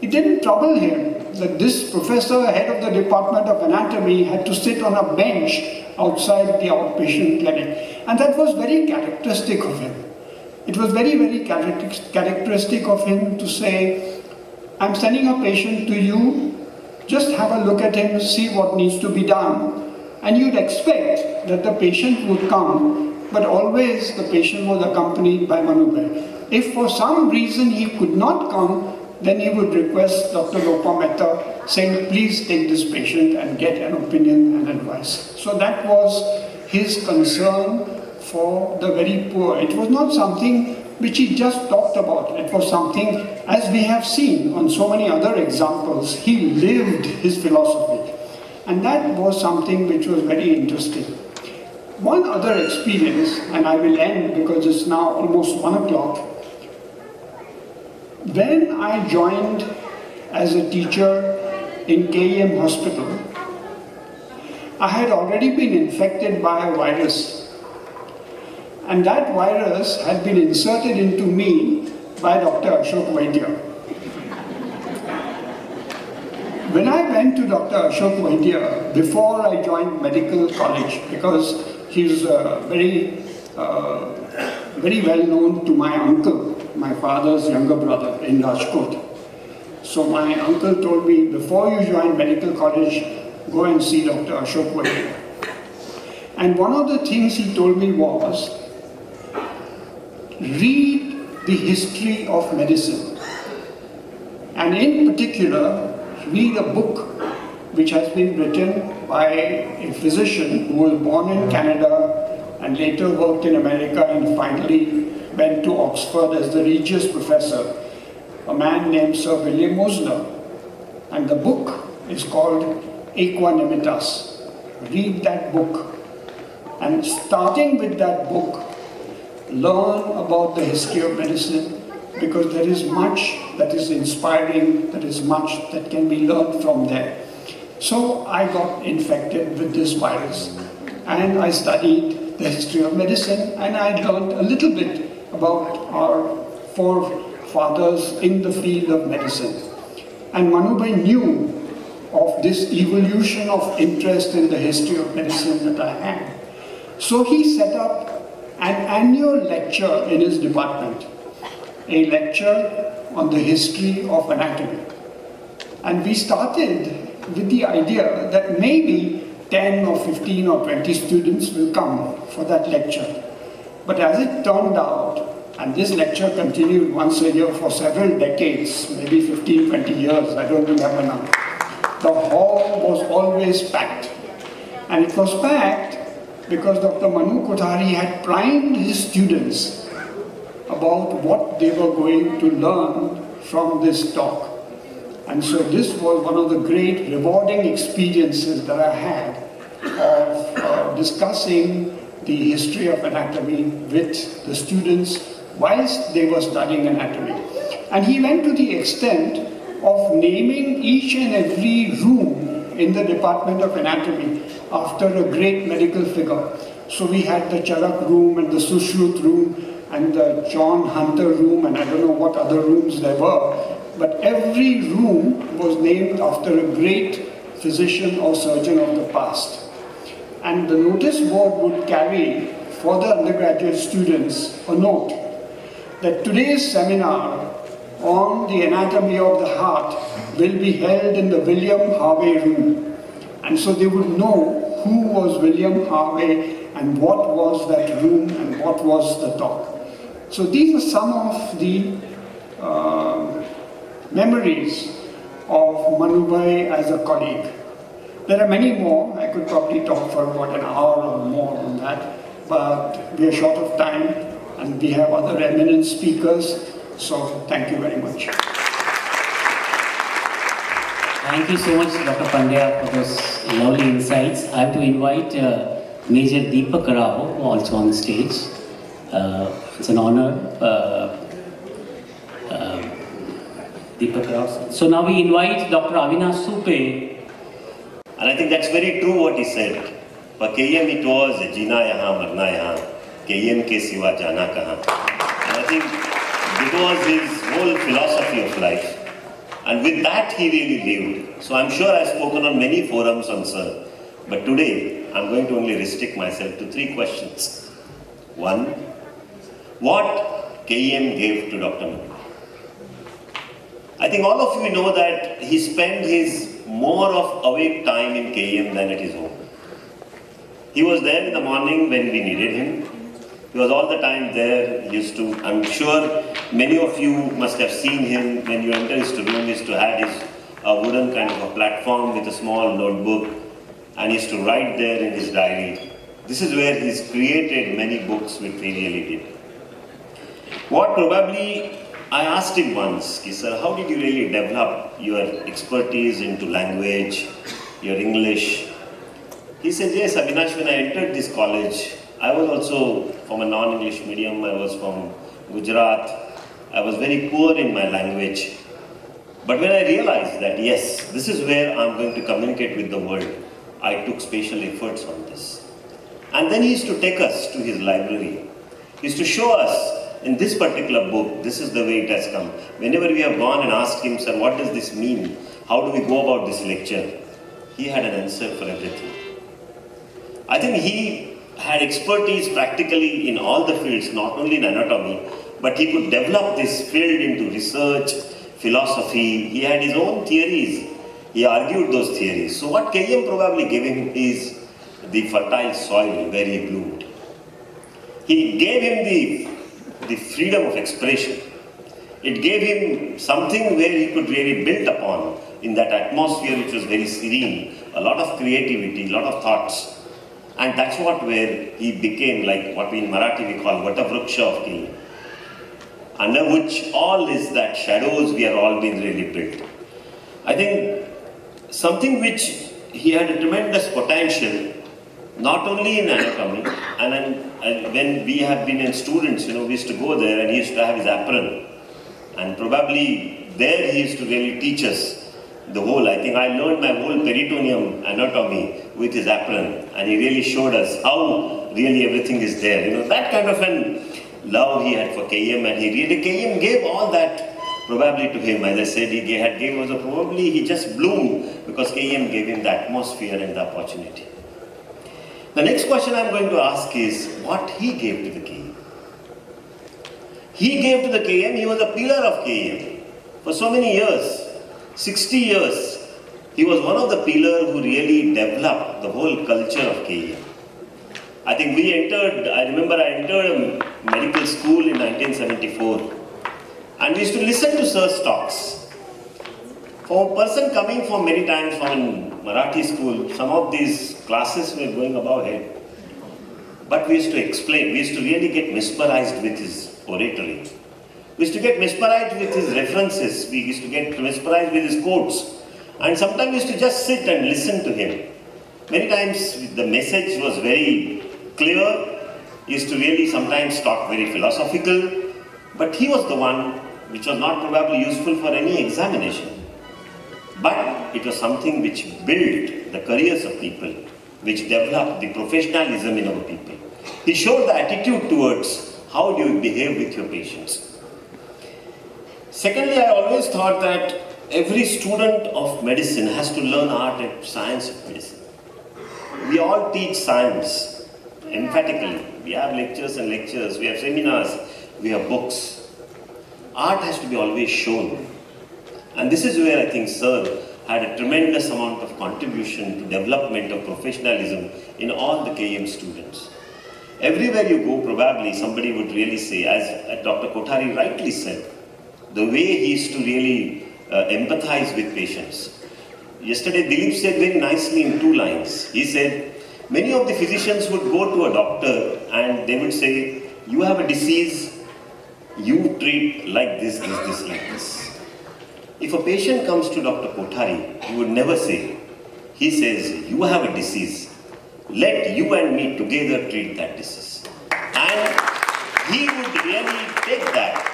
It didn't trouble him that this professor, head of the Department of Anatomy, had to sit on a bench outside the outpatient clinic. And that was very characteristic of him. It was very, very characteristic of him to say, I'm sending a patient to you, just have a look at him, see what needs to be done. And you'd expect that the patient would come, but always the patient was accompanied by Manubhai. If for some reason he could not come, then he would request Dr. Lopa Mehta, saying, please take this patient and get an opinion and advice. So that was his concern for the very poor. It was not something which he just talked about. It was something, as we have seen on so many other examples, he lived his philosophy. And that was something which was very interesting. One other experience, and I will end because it's now almost 1 o'clock. When I joined as a teacher in KEM hospital, I had already been infected by a virus. And that virus had been inserted into me by Dr. Ashok Vaidya. When I went to Dr. Ashok Vaidya before I joined medical college, because he's very well known to my uncle, my father's younger brother in Rajkot. So my uncle told me, before you join medical college, go and see Dr. Ashok Vaidya. And one of the things he told me was, read the history of medicine. And in particular, read a book which has been written by a physician who was born in Canada and later worked in America and finally went to Oxford as the Regius Professor, a man named Sir William Mosler. And the book is called Equanimitas. Read that book. And starting with that book, learn about the history of medicine, because there is much that is inspiring, there is much that can be learned from there. So I got infected with this virus and I studied the history of medicine, and I learned a little bit about our forefathers in the field of medicine. And Manubhai knew of this evolution of interest in the history of medicine that I had. So he set up an annual lecture in his department, a lecture on the history of anatomy. And we started with the idea that maybe 10 or 15 or 20 students will come for that lecture. But as it turned out, and this lecture continued once a year for several decades, maybe 15, 20 years, I don't remember now, the hall was always packed. And it was packed because Dr.manu Kothari had primed his students about what they were going to learn from this talk. And so this was one of the great rewarding experiences that I had of discussing the history of anatomy with the students whilst they were studying anatomy. And he went to the extent of naming each and every room in the Department of Anatomy after a great medical figure. So we had the Charak room and the Sushruth room and the John Hunter room, and I don't know what other rooms there were, but every room was named after a great physician or surgeon of the past. And the notice board would carry for the undergraduate students a note that today's seminar on the anatomy of the heart will be held in the William Harvey room. And so they would know who was William Harvey and what was that room and what was the talk. So these are some of the memories of Manubhai as a colleague. There are many more. I could probably talk for about an hour or more on that, but we are short of time and we have other eminent speakers. So thank you very much. Thank you so much, Dr. Pandya, for those lovely insights. I have to invite Major Deepak Rao, also on the stage. It's an honor. Deepak Rao. So now we invite Dr. D.R.SUPE. And I think that's very true what he said. For KEM it was Jina yahan, marna yahan, KEM ke siwa jana kahan. And I think it was his whole philosophy of life. And with that he really lived. So I'm sure I've spoken on many forums on Sir. But today I'm going to only restrict myself to 3 questions. 1. What KEM gave to Dr. Manu? I think all of you know that he spent his more of awake time in KEM than at his home. He was there in the morning when we needed him. He was all the time there. He used to, I'm sure many of you must have seen him when you enter his room. He used to have his wooden kind of a platform with a small notebook, and he used to write there in his diary. This is where he's created many books which he really did. What probably I asked him once, sir, how did you really develop your expertise into language, your English? He said, yes, Avinash, when I entered this college, I was also from a non-English medium, I was from Gujarat, I was very poor in my language. But when I realized that, yes, this is where I'm going to communicate with the world, I took special efforts on this. And then he used to take us to his library. He used to show us, in this particular book, this is the way it has come. Whenever we have gone and asked him, sir, what does this mean? How do we go about this lecture? He had an answer for everything. I think he had expertise practically in all the fields, not only in anatomy, but he could develop this field into research, philosophy. He had his own theories. He argued those theories. So what KM probably gave him is the fertile soil where he bloomed. He gave him the freedom of expression. It gave him something where he could really build upon in that atmosphere which was very serene, a lot of creativity, a lot of thoughts. And that's where he became like what we in Marathi we call Vatavruksha of KM, under which all is that shadows we are all being really built. I think something which he had a tremendous potential, not only in anatomy, and when we have been in students, we used to go there and he used to have his apron. And probably there he used to really teach us the whole. I think I learned my whole peritoneum anatomy with his apron, and he really showed us how really everything is there. That kind of an love he had for KM, and KM gave all that probably to him. As I said, he just bloomed because KM gave him the atmosphere and the opportunity. The next question I'm going to ask is what he gave to the KM. He gave to the KM, he was a pillar of KM. For so many years, 60 years, he was one of the pillars who really developed the whole culture of KM. I think I remember I entered a medical school in 1974, and we used to listen to Sir's talks. For a person coming from many times from Marathi school, some of these classes were going above head. But we used to explain, we used to really get mesmerized with his oratory. We used to get mesmerized with his references, we used to get mesmerized with his quotes. And sometimes we used to just sit and listen to him. Many times the message was very clear, he used to really sometimes talk very philosophical, but he was the one which was not probably useful for any examination. But it was something which built the careers of people, which developed the professionalism in our people. He showed the attitude towards how do you behave with your patients. Secondly, I always thought that every student of medicine has to learn art and science of medicine. We all teach science emphatically. We have lectures and lectures, we have seminars, we have books. Art has to be always shown. And this is where I think Sir had a tremendous amount of contribution to development of professionalism in all the KM students. Everywhere you go, probably somebody would really say, as Dr. Kothari rightly said, the way he used to really empathize with patients. Yesterday, Dilip said very nicely in 2 lines. He said, many of the physicians would go to a doctor and they would say, you have a disease, you treat like this, like this. If a patient comes to Dr. Kothari, he would never say, he says, you have a disease, let you and me together treat that disease. And he would really take that.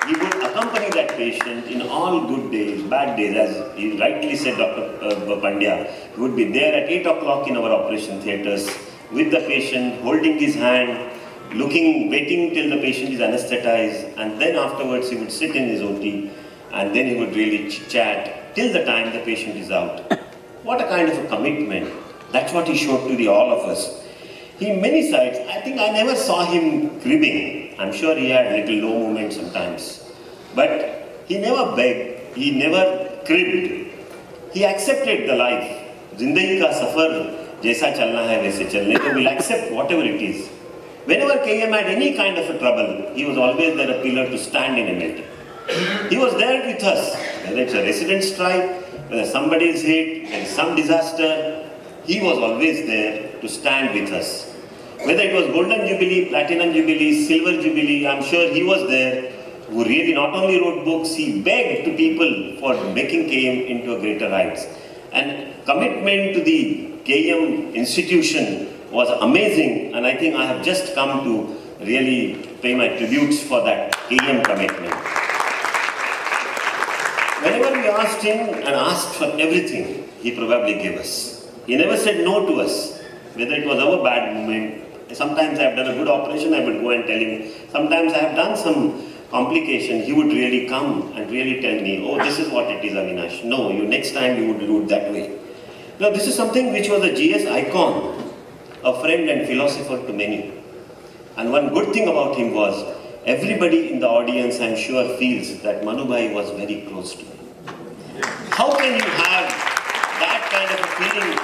He would accompany that patient in all good days, bad days, as he rightly said, Dr. Pandya. He would be there at 8 o'clock in our operation theatres with the patient, holding his hand, waiting till the patient is anesthetized, and then afterwards he would sit in his OT, and then he would really chat till the time the patient is out. What a kind of a commitment. That's what he showed to all of us. He, many sides, I think I never saw him cribbing. I'm sure he had little low moments sometimes. But he never begged, he never cribbed. He accepted the life. Zindagi ka safar, jaisa chalna hai waise chalne, so we'll accept whatever it is. Whenever KM had any kind of a trouble, he was always there a pillar to stand in a minute. He was there with us, whether it's a resident strike, whether somebody is hit, there is some disaster, he was always there to stand with us. Whether it was Golden Jubilee, Platinum Jubilee, Silver Jubilee, I'm sure he was there who really not only wrote books, he begged to people for making KM into a greater heights. And commitment to the KM institution was amazing, and I think I have just come to really pay my tributes for that KM commitment. Whenever we asked him and asked for everything, he probably gave us. He never said no to us, whether it was our bad moment. Sometimes I have done a good operation, I would go and tell him. Sometimes I have done some complication, he would really come and really tell me, oh, this is what it is, Avinash. No, next time you would do it that way. Now, this is something which was a GS icon, a friend and philosopher to many. And one good thing about him was, everybody in the audience, I'm sure, feels that Manu Bhai was very close to me. How can you have that kind of a feeling,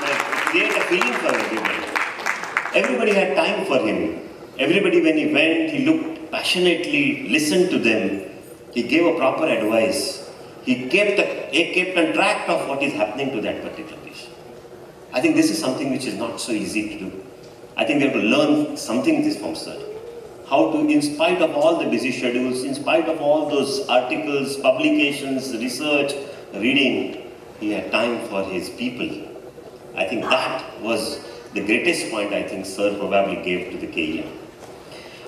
create a feeling for everybody? Everybody had time for him. Everybody, when he went, he looked passionately, listened to them. He gave a proper advice. He kept on track of what is happening to that particular patient. I think this is something which is not so easy to do. I think we have to learn something this from sir. How to, in spite of all the busy schedules, in spite of all those articles, publications, research, reading, he had time for his people. I think that was the greatest point I think sir probably gave to the KM.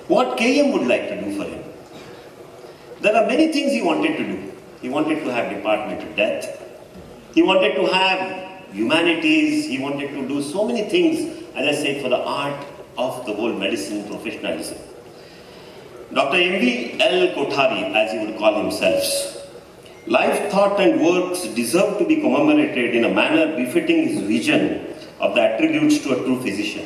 What KM would like to do for him? There are many things he wanted to do. He wanted to have Department of Death. He wanted to have humanities. He wanted to do so many things, as I said, for the art of the whole medicine professionalism. Dr.M.V.L.Kothari, as he would call himself, life, thought and works deserve to be commemorated in a manner befitting his vision of the attributes to a true physician.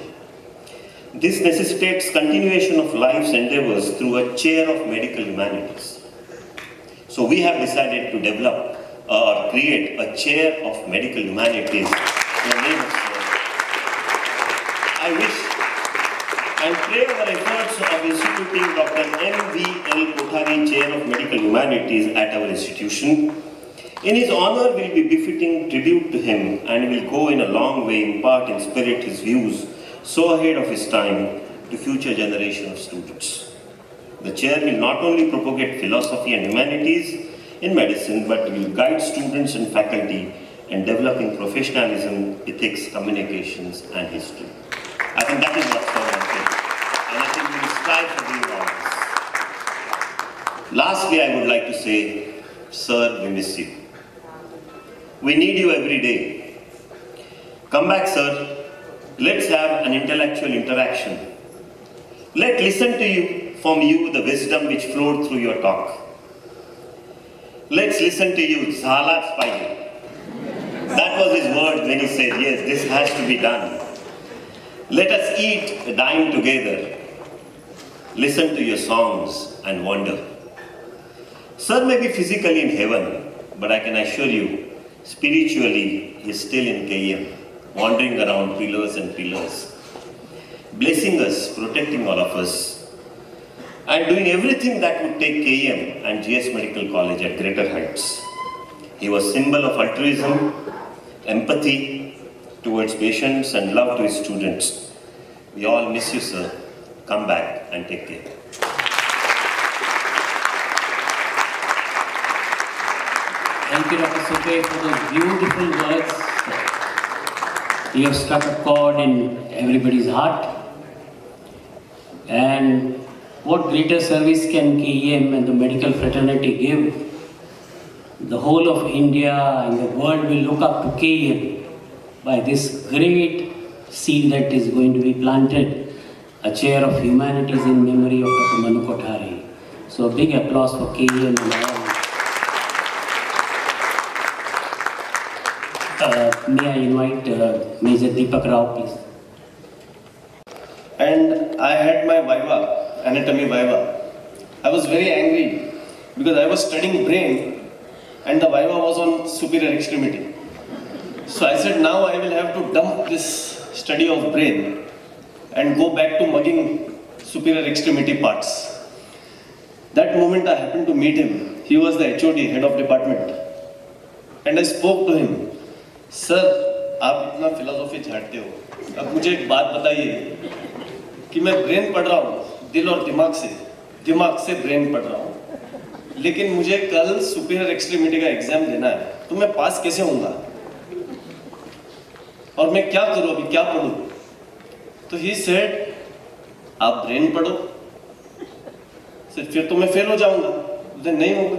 This necessitates continuation of life's endeavors through a chair of medical humanities. So we have decided to develop or create a chair of medical humanities in the name of sir. I wish and pray our efforts of instituting Dr.M.V.L.Kothari Chair of Medical Humanities at our institution. In his honor will be befitting tribute to him and will go in a long way impart in spirit his views so ahead of his time to future generation of students. The chair will not only propagate philosophy and humanities in medicine, but will guide students and faculty in developing professionalism, ethics, communications, and history. I think that is what sir wanted, and I think we will strive for doing all this. Lastly, I would like to say, sir, we miss you. We need you every day. Come back, sir. Let's have an intellectual interaction. Let's listen to you, from you, the wisdom which flowed through your talk. Let's listen to you, Zhala Spy. That was his word when he said, yes, this has to be done. Let us eat, dine together. Listen to your songs and wonder. Sir may be physically in heaven, but I can assure you, spiritually, he is still in KM, wandering around pillars and pillars, blessing us, protecting all of us, and doing everything that would take KM and G.S. Medical College at greater heights. He was symbol of altruism, empathy towards patients, and love to his students. We all miss you, sir. Come back and take care. Thank you, DR.SUPE, for those beautiful words. You have struck a chord in everybody's heart. And what greater service can KM and the medical fraternity give? The whole of India and the world will look up to KM by this great seed that is going to be planted, a chair of humanities in memory of Dr.Manu Kothari. So a big applause for KM and all. May I invite Major Deepak Rao, please. And I had my Viva, anatomy Viva. I was very angry because I was studying brain and the Viva was on superior extremity. So I said, now I will have to dump this study of brain and go back to mugging superior extremity parts. That moment I happened to meet him. He was the HOD, head of department. And I spoke to him. Sir, आप इतना philosophy झाड़ते हो, अब मुझे एक बात बताइए कि मैं ब्रेन पढ़ रहा हूँ, दिल और दिमाग से ब्रेन पढ़ रहा हूँ। लेकिन मुझे कल सुपीरियर एक्सट्रीमिटी का एग्जाम देना है, तो मैं पास कैसे होऊंगा और मैं क्या करूं, अभी क्या पढ़ूं? तो ही सेड आप ब्रेन पढ़ो। फिर तो मैं फेल हो जाऊंगा। तो नहीं होगा।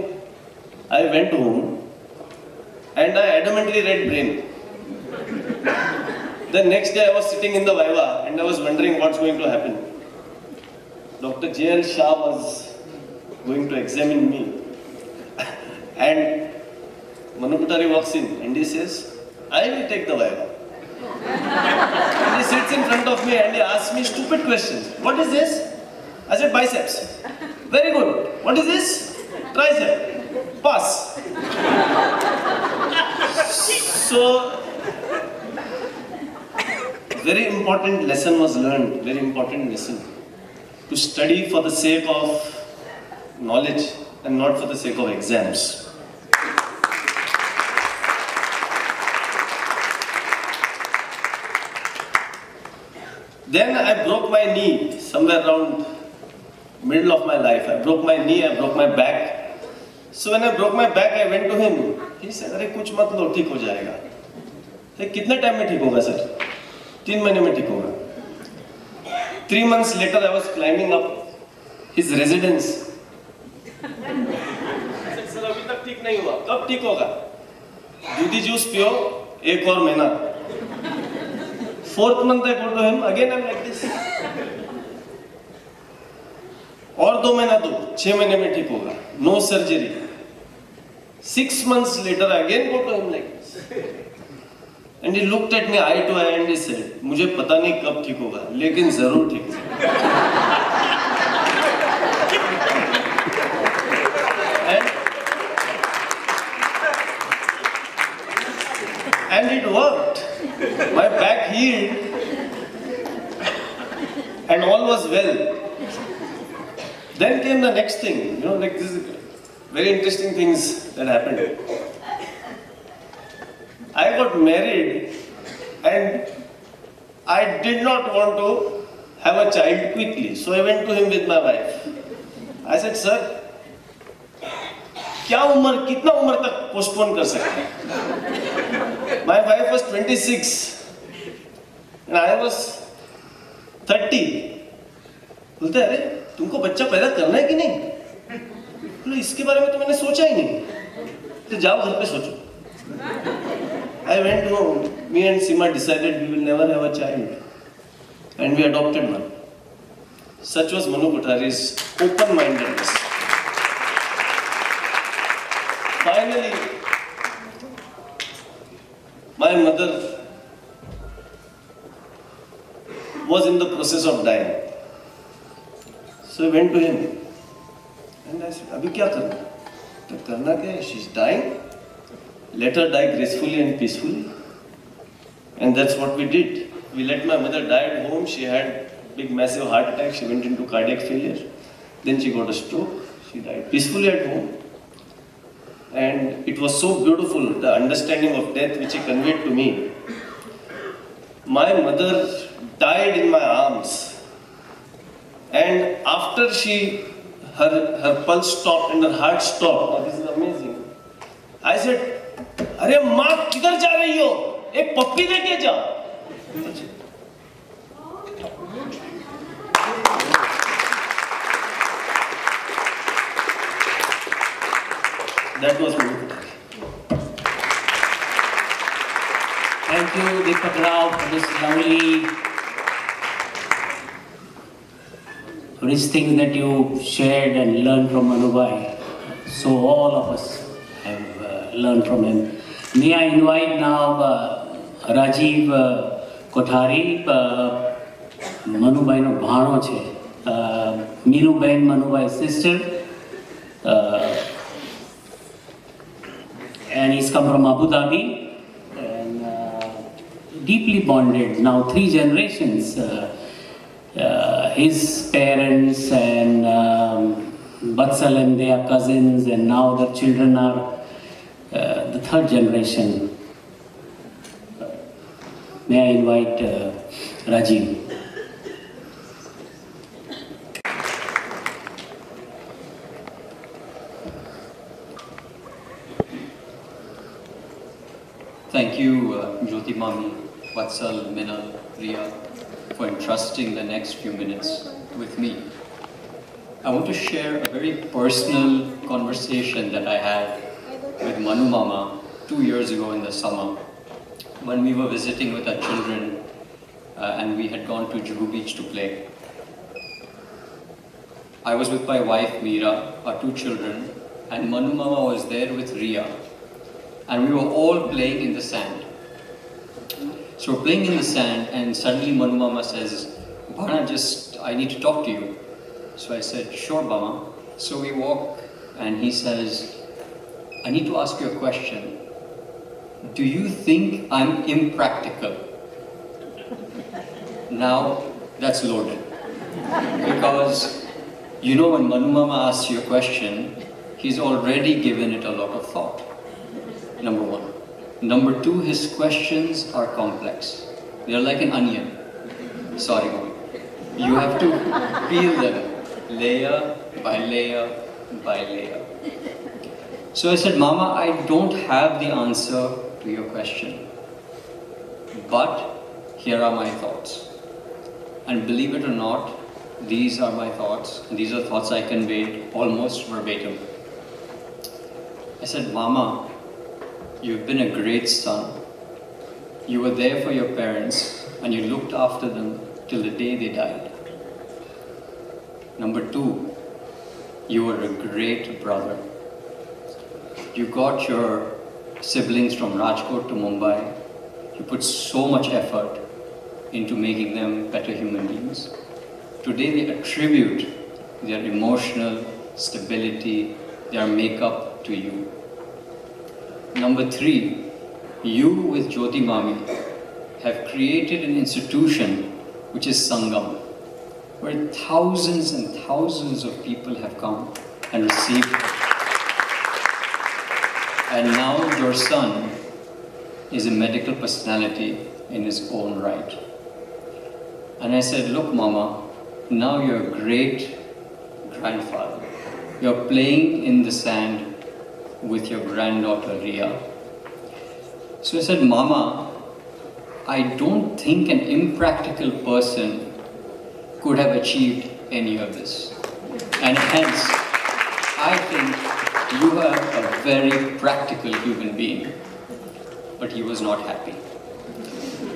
I went home and I adamantly read brain. The next day I was sitting in the Viva and I was wondering what's going to happen. Dr. J.L. Shah was going to examine me and Manu Kothari walks in and he says, I will take the Viva. And he sits in front of me and he asks me stupid questions. What is this? I said biceps. Very good. What is this? Tricep. Pass. So, very important lesson was learned, very important lesson. To study for the sake of knowledge and not for the sake of exams. Then I broke my knee somewhere around middle of my life. I broke my knee, I broke my back. So when I broke my back, I went to him. He said, अरे कुछ मत लो, ठीक हो जाएगा. कितने time में ठीक होगा सर? 3 महीने में ठीक होगा. 3 months later, I was climbing up his residence. I said, sir अभी तक ठीक नहीं हुआ. कब ठीक होगा? दूधी जूस पियो, 1 और महीना. 4th month I go to him, again I'm like this. और 2 महीना दो, 6 महीने में ठीक होगा. No surgery. 6 months later I again go to him like this. And he looked at me eye to eye and he said, मुझे पता नहीं कब ठीक होगा, लेकिन जरूर ठीक होगा. And it worked. My back healed and all was well. Then came the next thing, like this is very interesting things that happened. I got married and I did not want to have a child quickly. So I went to him with my wife. I said, sir, क्या उम्र, कितना उम्र तक postpone कर सकते हैं? My wife was 26 and I was 30. बोलते अरे तुमको बच्चा पैदा करना है कि नहीं? बोले इसके बारे में तो मैंने सोचा ही नहीं. तो जाओ घर पे सोचो. I went home. Me and Sima decided we will never have a child, and we adopted one. Such was Manu Kothari's open-mindedness. Finally, my mother was in the process of dying. So I went to him and I said, "Abhi kya karna? To karna kya hai? She's dying. Let her die gracefully and peacefully." And that's what we did. We let my mother die at home. She had big massive heart attack. She went into cardiac failure. Then she got a stroke. She died peacefully at home. And it was so beautiful, the understanding of death which he conveyed to me. My mother died in my arms. And after her pulse stopped and her heart stopped. Now this is amazing. I said, अरे माँ किधर जा रही हो? एक पप्पी देके जाओ. That was Manu Kothari. Thank you, Deepak Rao, for this lovely, for these things that you shared and learned from Manu Bhai. So all of us have learned from him. May I invite now Rajiv Kothari, Manu Bhai no bhano છે, Meenu Ben, Manu Bhai's sister, and he's come from Abu Dhabi and deeply bonded now 3 generations. His parents and Batsal and their cousins, and now their children are the 3rd generation. May I invite Rajiv? Thank you, Jyoti Mami, Vatsal, Minal, Riya, for entrusting the next few minutes with me. I want to share a very personal conversation that I had with Manu Mama 2 years ago in the summer when we were visiting with our children and we had gone to Juhu Beach to play. I was with my wife Meera, our 2 children, and Manu Mama was there with Riya. And we were all playing in the sand. So we're playing in the sand and suddenly Manu Mama says, Bana, I need to talk to you. So I said, sure Mama. So we walk and he says, I need to ask you a question. Do you think I'm impractical? Now, that's loaded. Because, you know, when Manu Mama asks you a question, he's already given it a lot of thought. Number 1. Number 2, his questions are complex. They're like an onion. Sorry, Mom. You have to peel them, layer by layer by layer. So I said, Mama, I don't have the answer to your question. But here are my thoughts. And believe it or not, these are my thoughts. And these are thoughts I conveyed almost verbatim. I said, Mama, you've been a great son. You were there for your parents and you looked after them till the day they died. Number 2, you were a great brother. You got your siblings from Rajkot to Mumbai. You put so much effort into making them better human beings. Today they attribute their emotional stability, their makeup to you. Number 3, you with Jyoti Mami have created an institution which is Sangam, where thousands and thousands of people have come and received. And now your son is a medical personality in his own right. And I said, look Mama, now you're a great grandfather. You're playing in the sand with your granddaughter Riya. So I said, Mama, I don't think an impractical person could have achieved any of this. And hence, I think you are a very practical human being. But he was not happy.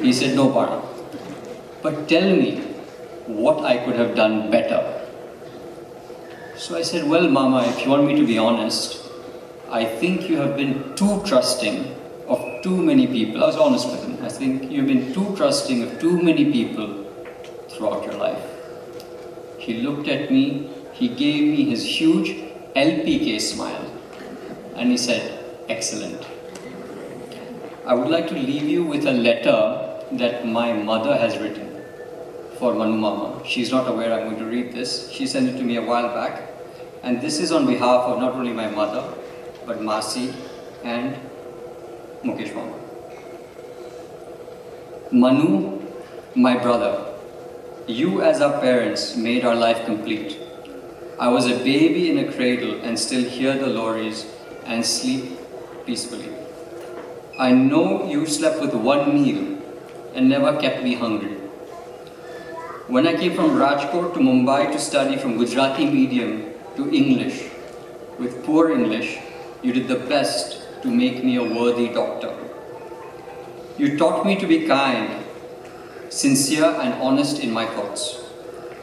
He said, no, Bana, but tell me what I could have done better. So I said, well, Mama, if you want me to be honest, I think you have been too trusting of too many people. I was honest with him. I think you've been too trusting of too many people throughout your life. He looked at me, he gave me his huge LPK smile, and he said, excellent. I would like to leave you with a letter that my mother has written for Manu Mama. She's not aware I'm going to read this. She sent it to me a while back. And this is on behalf of not only my mother, but Masi and Mukesh Mama. Manu, my brother, you as our parents made our life complete. I was a baby in a cradle and still hear the lorries and sleep peacefully. I know you slept with one meal and never kept me hungry. When I came from Rajkot to Mumbai to study from Gujarati medium to English, with poor English, you did the best to make me a worthy doctor. You taught me to be kind, sincere and honest in my thoughts.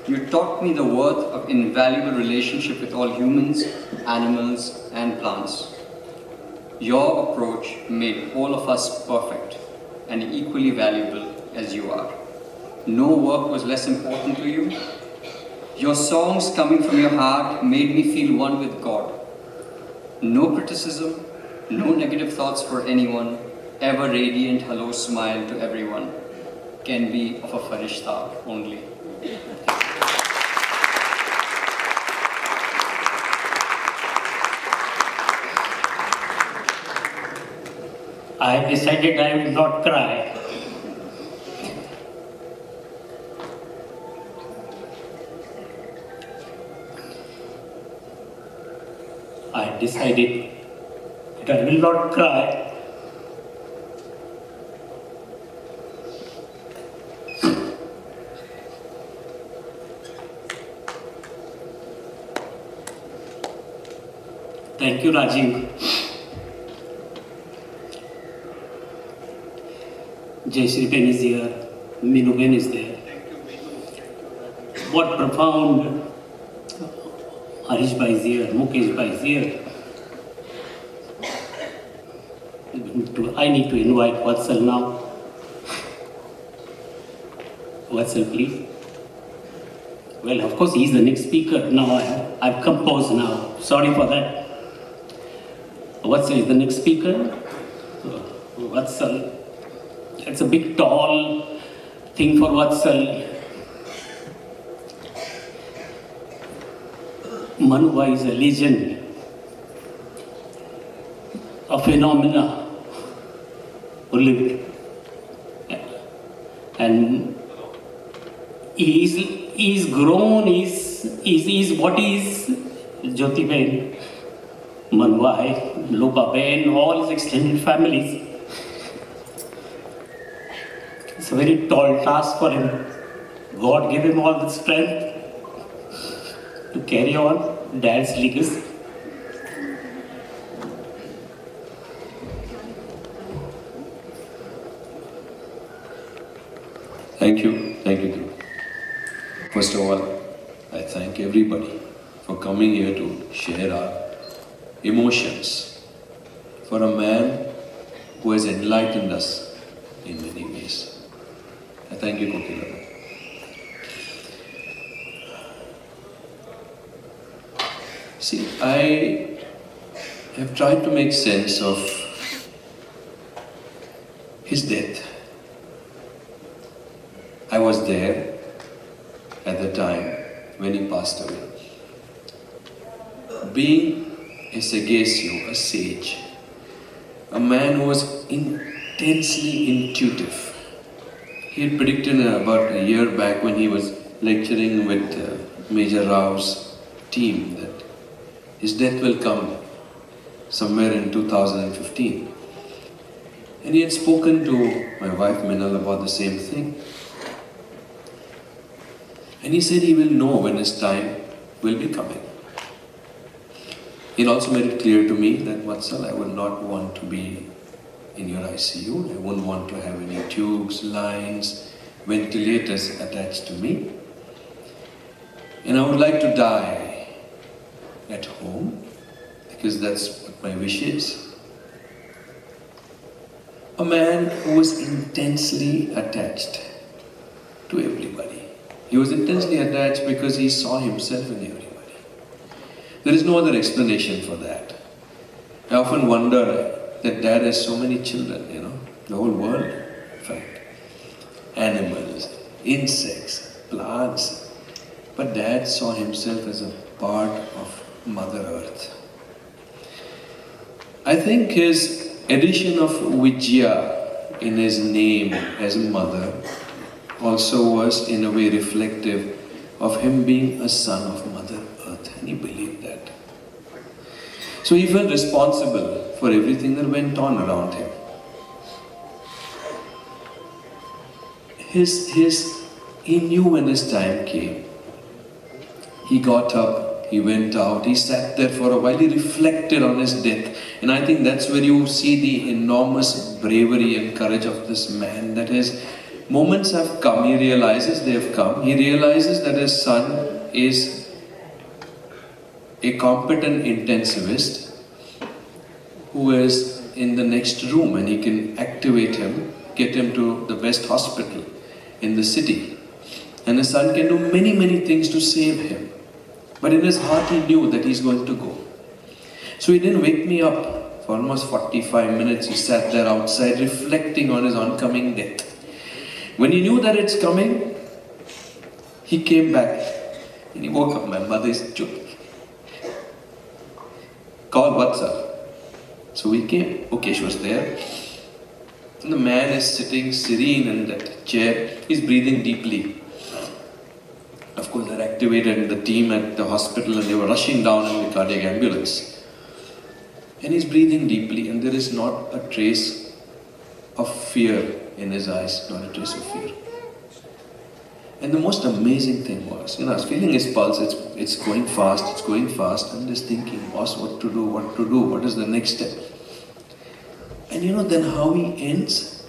You taught me the worth of invaluable relationship with all humans, animals and plants. Your approach made all of us perfect and equally valuable as you are. No work was less important to you. Your songs coming from your heart made me feel one with God. No criticism, no negative thoughts for anyone, ever radiant hello smile to everyone, can be of a farishta only. I decided I will not cry. I decided that I will not cry Thank you, Rajiv. Jayashree Ben is here, Minu Ben is there. What profound. Harish Bhai is here, Mukesh Bhai is here. I need to invite Vatsal now. Vatsal, please. Well, of course, he's the next speaker. Now I've composed now. Sorry for that. Vatsal is the next speaker. Vatsal. It's a big, tall thing for Vatsal. Manu Bhai is a legend, a phenomena who lived. And he's grown, he's what he is. Jyoti Ben, Manu Bhai, Lupa Ben, all his extended families. It's a very tall task for him. God gave him all the strength to carry on Dad's legacy. Thank you. First of all, I thank everybody for coming here to share our emotions for a man who has enlightened us in many ways. I thank you, Kokila. See, I have tried to make sense of his death. I was there at the time when he passed away. Being a sagesyo, a sage, a man who was intensely intuitive. He had predicted about a year back when he was lecturing with Major Rao's team that his death will come somewhere in 2015. And he had spoken to my wife Minal about the same thing. And he said he will know when his time will be coming. He also made it clear to me that, Vatsal, I would not want to be in your ICU. I wouldn't want to have any tubes, lines, ventilators attached to me. And I would like to die at home, because that's what my wish is. A man who was intensely attached to everybody. He was intensely attached because he saw himself in everybody. There is no other explanation for that. I often wonder that Dad has so many children, you know, the whole world, in fact. Animals, insects, plants. But Dad saw himself as a part of Mother Earth. I think his addition of Vijaya in his name as mother also was in a way reflective of him being a son of Mother Earth, and he believed that. So he felt responsible for everything that went on around him. He knew when his time came. He got up, he went out, he sat there for a while, he reflected on his death. And I think that's where you see the enormous bravery and courage of this man, that his moments have come, he realizes they have come. He realizes that his son is a competent intensivist who is in the next room, and he can activate him, get him to the best hospital in the city. And his son can do many, many things to save him. But in his heart he knew that he's going to go. So he didn't wake me up. For almost 45 minutes he sat there outside reflecting on his oncoming death. When he knew that it's coming, he came back and he woke up. My mother said, call Vatsal. So we came. Mukesh was there. And the man is sitting serene in that chair. He's breathing deeply. Of course, they activated the team at the hospital and they were rushing down in the cardiac ambulance. And he's breathing deeply, and there is not a trace of fear in his eyes, not a trace of fear. And the most amazing thing was, I was feeling his pulse, it's going fast. I'm just thinking, boss, what to do, what is the next step? And then how he ends,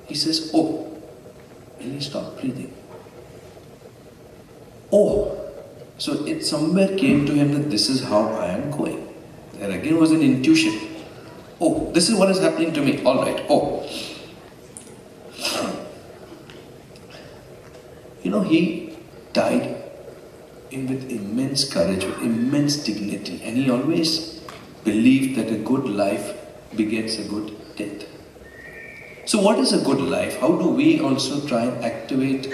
he says, oh, and he stopped breathing. Oh, so it somewhere came to him that this is how I am going. There again was an intuition. Oh, this is what is happening to me, all right, oh. He died with immense courage, with immense dignity, and he always believed that a good life begets a good death. So what is a good life? How do we also try and activate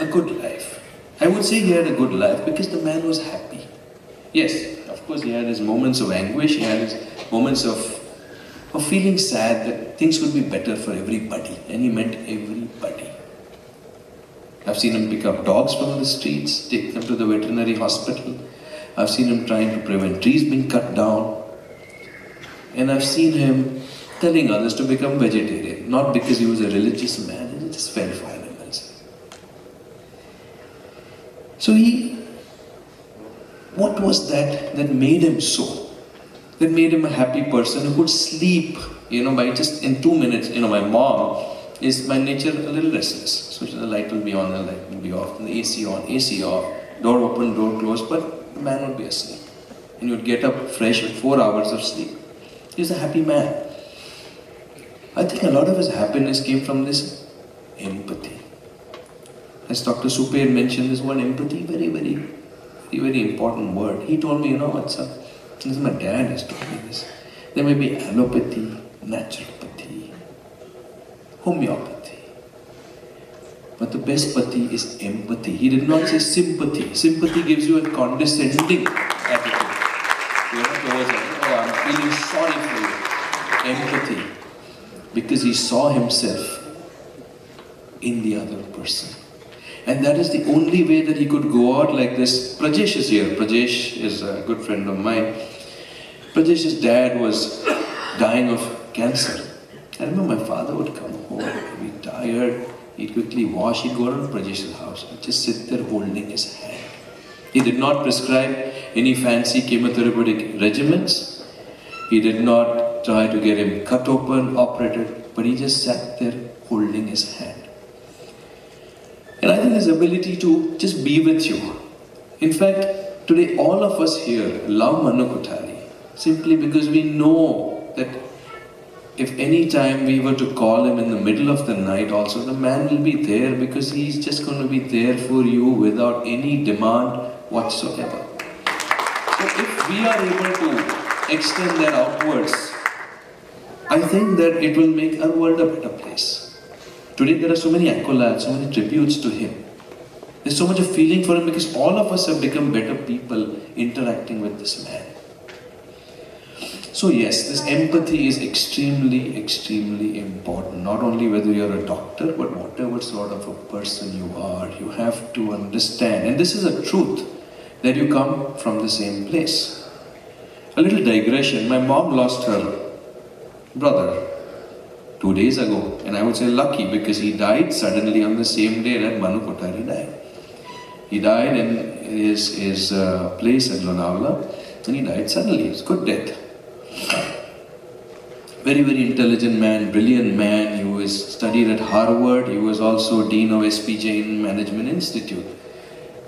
a good life? I would say he had a good life because the man was happy. Yes, of course he had his moments of anguish, he had his moments of feeling sad that things would be better for everybody, and he meant everybody. I've seen him pick up dogs from the streets, take them to the veterinary hospital. I've seen him trying to prevent trees being cut down. And I've seen him telling others to become vegetarian, not because he was a religious man, he just felt for animals. So what was that made him so? That made him a happy person who could sleep, by just in 2 minutes. My mom is by nature a little restless. So the light will be on, the light will be off, and the AC on, AC off, door open, door closed, but the man would be asleep. And you would get up fresh with 4 hours of sleep. He was a happy man. I think a lot of his happiness came from this empathy. As Dr.SUPE had mentioned, this word empathy, very, very, very, very important word. He told me, what's up? This is my dad has told me this. There may be allopathy, naturopathy, homeopathy. But the best pathy is empathy. He did not say sympathy. Sympathy gives you a condescending attitude. You're not towards it. Oh, I'm feeling sorry for you. Empathy. Because he saw himself in the other person. And that is the only way that he could go out like this. Prajesh is here. Prajesh is a good friend of mine. Prajesh's dad was dying of cancer. I remember my father would come home, he'd be tired, he'd quickly wash, he'd go around Prajesh's house and just sit there holding his hand. He did not prescribe any fancy chemotherapeutic regimens. He did not try to get him cut open, operated, but he just sat there holding his hand. And I think his ability to just be with you. In fact, today all of us here love Manu Kothari simply because we know that if any time we were to call him in the middle of the night also, the man will be there because he's just going to be there for you without any demand whatsoever. So if we are able to extend that outwards, I think that it will make our world a better place. Today there are so many accolades, so many tributes to him. There's so much of feeling for him because all of us have become better people interacting with this man. So yes, this empathy is extremely, extremely important. Not only whether you're a doctor, but whatever sort of a person you are, you have to understand. And this is a truth, that you come from the same place. A little digression, my mom lost her brother 2 days ago. And I would say lucky because he died suddenly on the same day that Manu Kothari died. He died in his place at Lonavala and he died suddenly. It's a good death. Very, very intelligent man, brilliant man. He was studied at Harvard. He was also Dean of SP Jain Management Institute.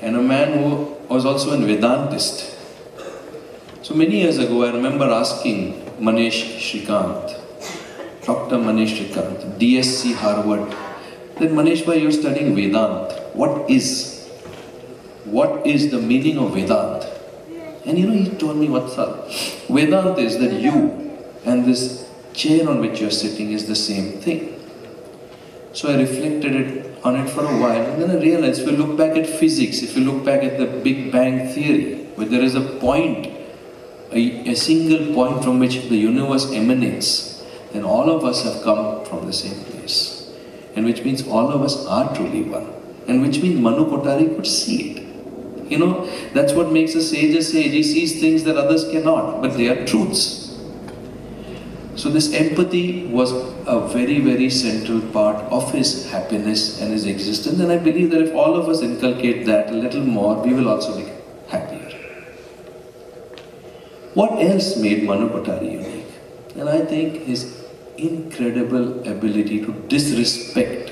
And a man who was also a Vedantist. So many years ago, I remember asking Manesh Shrikant, Dr. Manesh Shrikant, DSC Harvard, that Manesh bhai, you're studying Vedanta. What is the meaning of Vedanta? And he told me, what's up? Vedanta is that you and this chair on which you're sitting is the same thing. So I reflected on it for a while, and then I realized if you look back at physics, if you look back at the Big Bang Theory, where there is a point, a single point from which the universe emanates, then all of us have come from the same place. And which means all of us are truly one. And which means Manu Kothari could see it. That's what makes a sage a sage. He sees things that others cannot, but they are truths. So this empathy was a very, very central part of his happiness and his existence. And I believe that if all of us inculcate that a little more, we will also be happier. What else made Manu Kothari unique? And I think his incredible ability to disrespect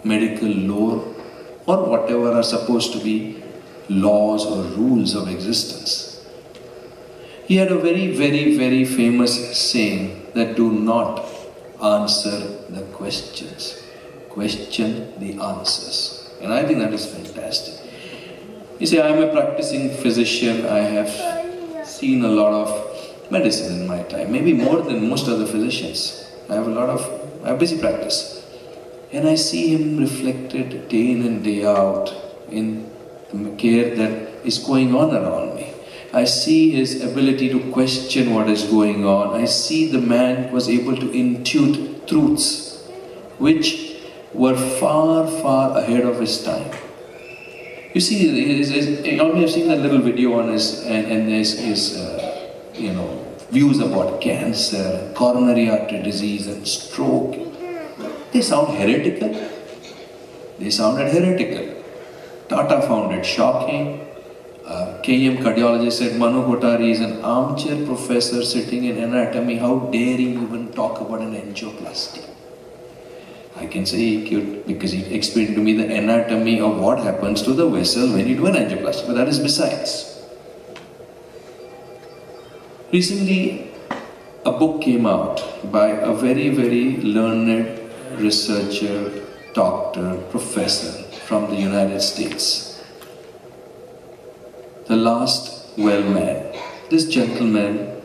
medical lore or whatever are supposed to be laws or rules of existence. He had a very, very, very famous saying that do not answer the questions, question the answers. And I think that is fantastic. You see, I am a practicing physician. I have seen a lot of medicine in my time, maybe more than most other physicians. I have a busy practice. And I see him reflected day in and day out in the care that is going on around me. I see his ability to question what is going on. I see the man was able to intuit truths which were far, far ahead of his time. You see, you may have seen that little video on his views about cancer, coronary artery disease and stroke. They sound heretical. They sounded heretical. Tata found it shocking. K.M. cardiologist said Manu Kothari is an armchair professor sitting in anatomy. How dare he even talk about an angioplasty? I can say he could, because he explained to me the anatomy of what happens to the vessel when you do an angioplasty, but that is besides. Recently, a book came out by a very, very learned researcher, doctor, professor from the United States. The Last Well Man. This gentleman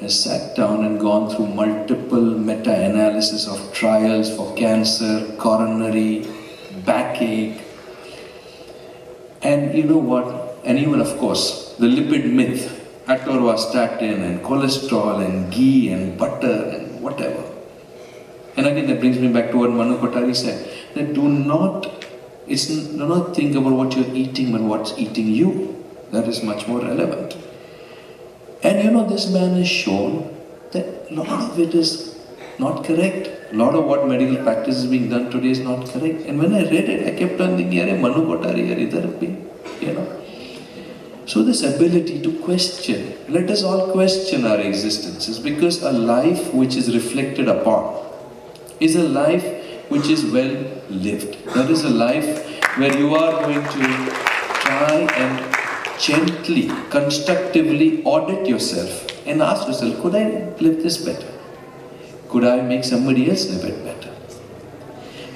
has sat down and gone through multiple meta-analysis of trials for cancer, coronary, backache, and you know what? And even of course, the lipid myth, atorvastatin and cholesterol and ghee and butter and whatever. And again, that brings me back to what Manu Kothari said, that do not think about what you're eating, but what's eating you. That is much more relevant. And you know, this man has shown that a lot of it is not correct. A lot of what medical practice is being done today is not correct. And when I read it, I kept on thinking, Are Manu Kothari, you know. So this ability to question, let us all question our existences, because a life which is reflected upon is a life which is well lived. That is a life where you are going to try and gently, constructively audit yourself and ask yourself, could I live this better? Could I make somebody else live it better?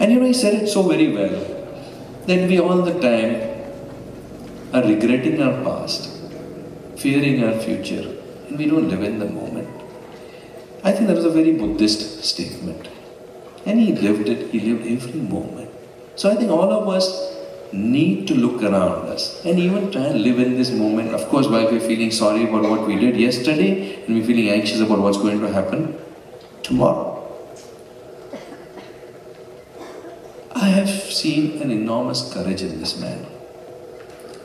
And you know, he said it so very well, that we all the time are regretting our past, fearing our future, and we don't live in the moment. I think that was a very Buddhist statement. And he lived it, he lived every moment. So I think all of us need to look around us and even try and live in this moment. Of course, while we're feeling sorry about what we did yesterday and we're feeling anxious about what's going to happen tomorrow. I have seen an enormous courage in this man.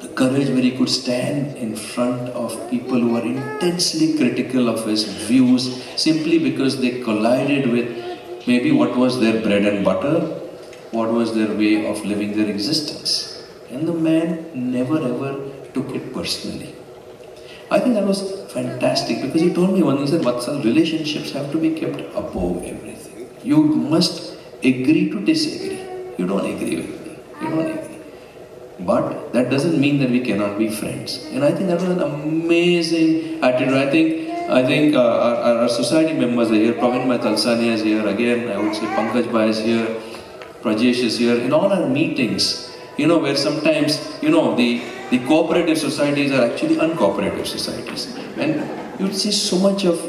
The courage where he could stand in front of people who are intensely critical of his views simply because they collided with maybe what was their bread and butter, what was their way of living their existence. And the man never ever took it personally. I think that was fantastic, because he told me one thing, he said, Vatsal, relationships have to be kept above everything. You must agree to disagree. You don't agree with me. You don't agree. But that doesn't mean that we cannot be friends. And I think that was an amazing attitude. I think our society members are here. Praveen Talsania is here again. I would say Pankaj Bhai is here. Prajesh is here. In all our meetings, you know, where sometimes, you know, the cooperative societies are actually uncooperative societies. And you'd see so much of,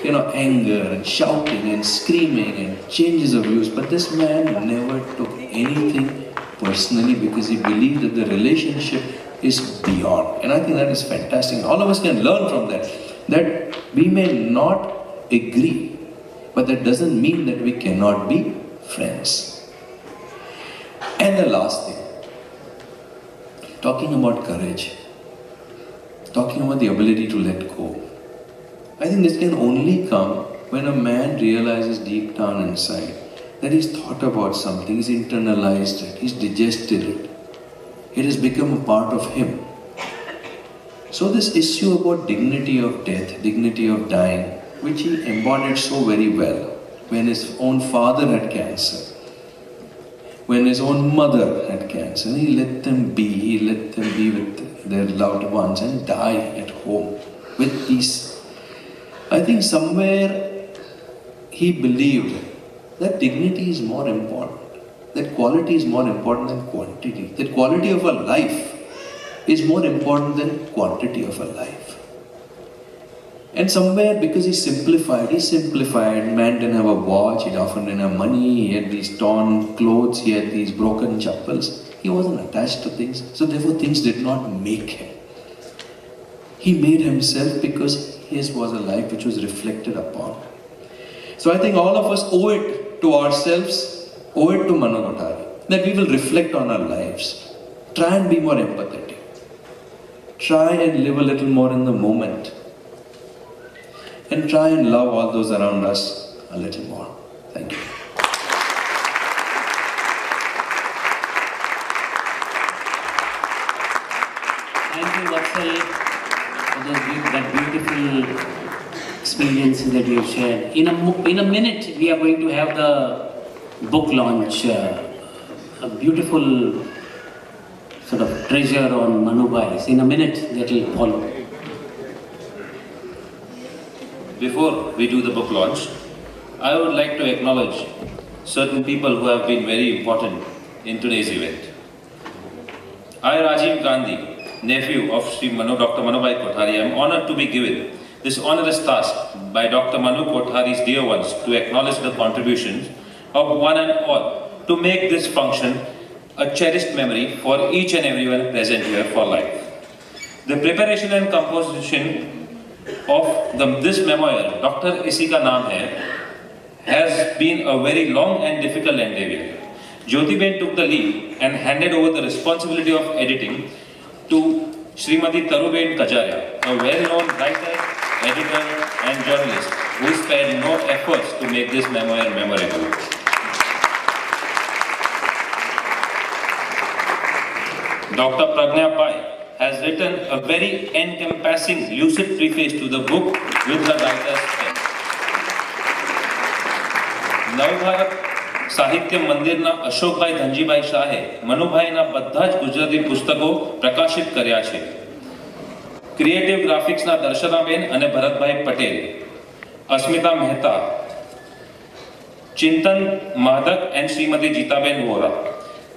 you know, anger and shouting and screaming and changes of views. But this man never took anything personally, because he believed that the relationship is beyond. And I think that is fantastic. All of us can learn from that. That we may not agree, but that doesn't mean that we cannot be friends. And the last thing, talking about courage, talking about the ability to let go. I think this can only come when a man realizes deep down inside that he's thought about something, he's internalized it, he's digested it, it has become a part of him. So this issue about dignity of death, dignity of dying, which he embodied so very well when his own father had cancer, when his own mother had cancer, he let them be with their loved ones and die at home with peace. I think somewhere he believed that dignity is more important, that quality is more important than quantity, that quality of a life is more important than quantity of a life. And somewhere, because he simplified, man didn't have a watch, he often didn't have money, he had these torn clothes, he had these broken chappals, he wasn't attached to things, so therefore things did not make him. He made himself because his was a life which was reflected upon. So I think all of us owe it to ourselves, owe it to Manu Kothari, that we will reflect on our lives, try and be more empathetic, try and live a little more in the moment, and try and love all those around us a little more. Thank you. Thank you, Vatsal, for that beautiful experience that you have shared. In a minute, we are going to have the book launch, a beautiful sort of treasure on Manu Bhai. In a minute, that will follow. Before we do the book launch, I would like to acknowledge certain people who have been very important in today's event. I, Rajiv Gandhi, nephew of Dr. Manu.Kothari, am honored to be given this onerous task by Dr. Manu.Kothari's dear ones to acknowledge the contributions of one and all to make this function a cherished memory for each and everyone present here for life. The preparation and composition of this memoir, Dr. Isi Ka Naam Hai, has been a very long and difficult endeavor. Jyotiben took the lead and handed over the responsibility of editing to Srimati Taruben Kajaria, a well-known writer, editor and journalist who spared no efforts to make this memoir memorable. Dr. Pragnya Pai has written a very encompassing, lucid preface to the book with her writer's pen. Navbharat સાહિત્ય મંદિરના અશોકભાઈ ધનજીભાઈ શાહે મનુભાઈના બધા જ ગુજરાતી પુસ્તકો પ્રકાશિત કર્યા છે. Creative ગ્રાફિક્સના દર્શનાબેન અને ભરતભાઈ પટેલ, અસ્મિતા મહેતા, ચિંતન માધક and Shrimati જીતાબેન Vora.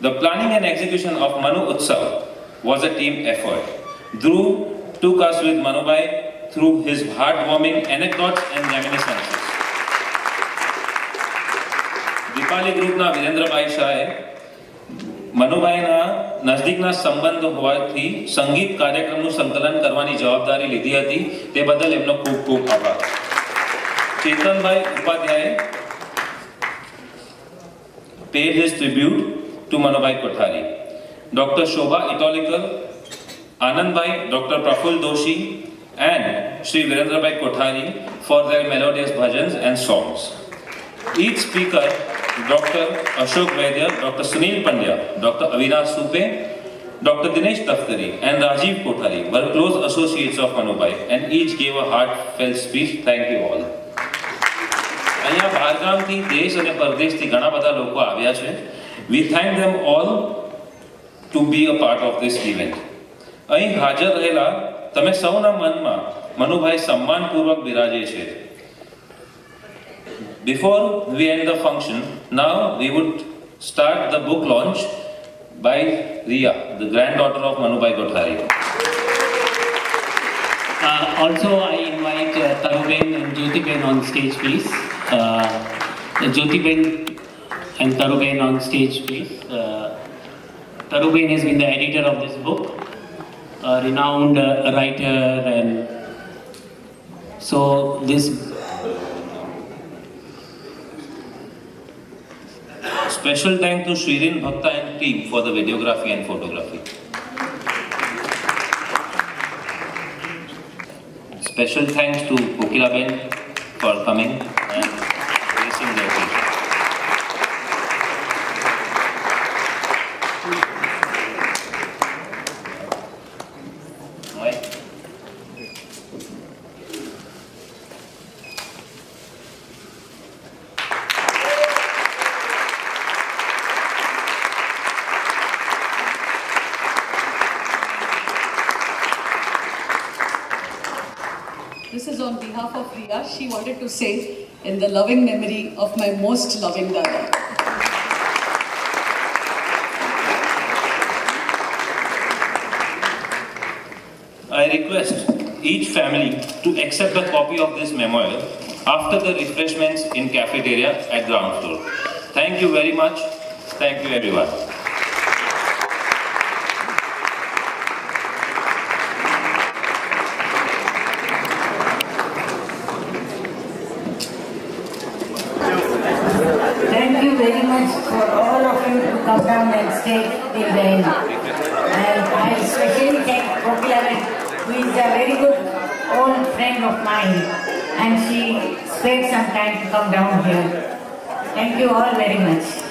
The planning and execution of Manu Utsav was a team effort. Dhruv took us with Manubhai through his heartwarming anecdotes and reminiscences. Dipali Groupના Virendrabhai શાહે મનુભાઈના નજદીકના સંબંધ હોવાથી સંગીત કાર્યક્રમનું સંકલન કરવાની જવાબદારી લીધી હતી, તે બદલ એમનો ખૂબ ખૂબ આભાર. Chetanbhai Upadhyay paid his tribute to Manubhai Kothari. Dr. Shobha Itolikar, Anandbhai, Dr. Praful Doshi and Sri Virendra Kothari for their melodious bhajans and songs. Each speaker, Dr. Ashok Vaidya, Dr. Sunil Pandya, Dr. DR.SUPE, Dr. Dinesh Taftari and Rajiv Kothari were close associates of Manubhai and each gave a heartfelt speech. Thank you all. અહીંયા બહારગામથી દેશ અને પરદેશથી ઘણા બધા લોકો આવ્યા છે. We thank them all to be a part of this event. અહીં હાજર રહેલા તમે સૌના મનમાં મનુભાઈ સન્માનપૂર્વક બિરાજે છે. Before we end the function, now we would start the book launch by Riya, the granddaughter of Manubhai Kothari. Also, I invite Taruben and Jyotiben on stage, please. Jyotiben and Taruben on stage, please. Taruben has been the editor of this book, a renowned writer, and so this special thanks to Shririn Bhakta and team for the videography and photography. Special thanks to Kokila Ben for coming. and gracing the occasion. This is on behalf of Riya. She wanted to say, in the loving memory of my most loving Dada. I request each family to accept a copy of this memorial after the refreshments in cafeteria at ground floor. Thank you very much. Thank you everyone. Thank you very much for all of you to come down and stay till the end. And I especially thank Kokilaran, who is a very good old friend of mine, and she spent some time to come down here. Thank you all very much.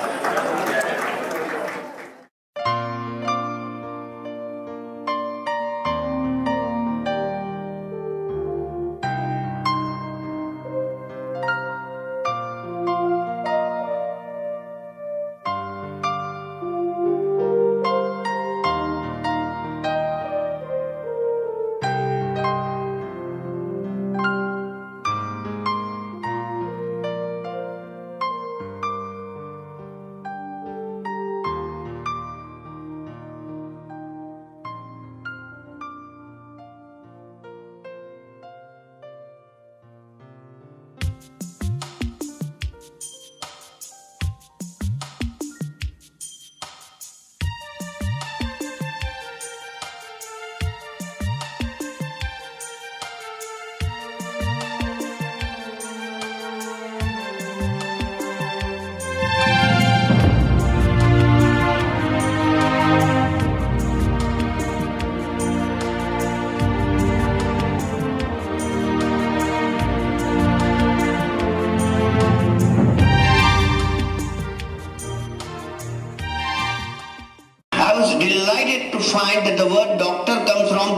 Delighted to find that the word doctor comes from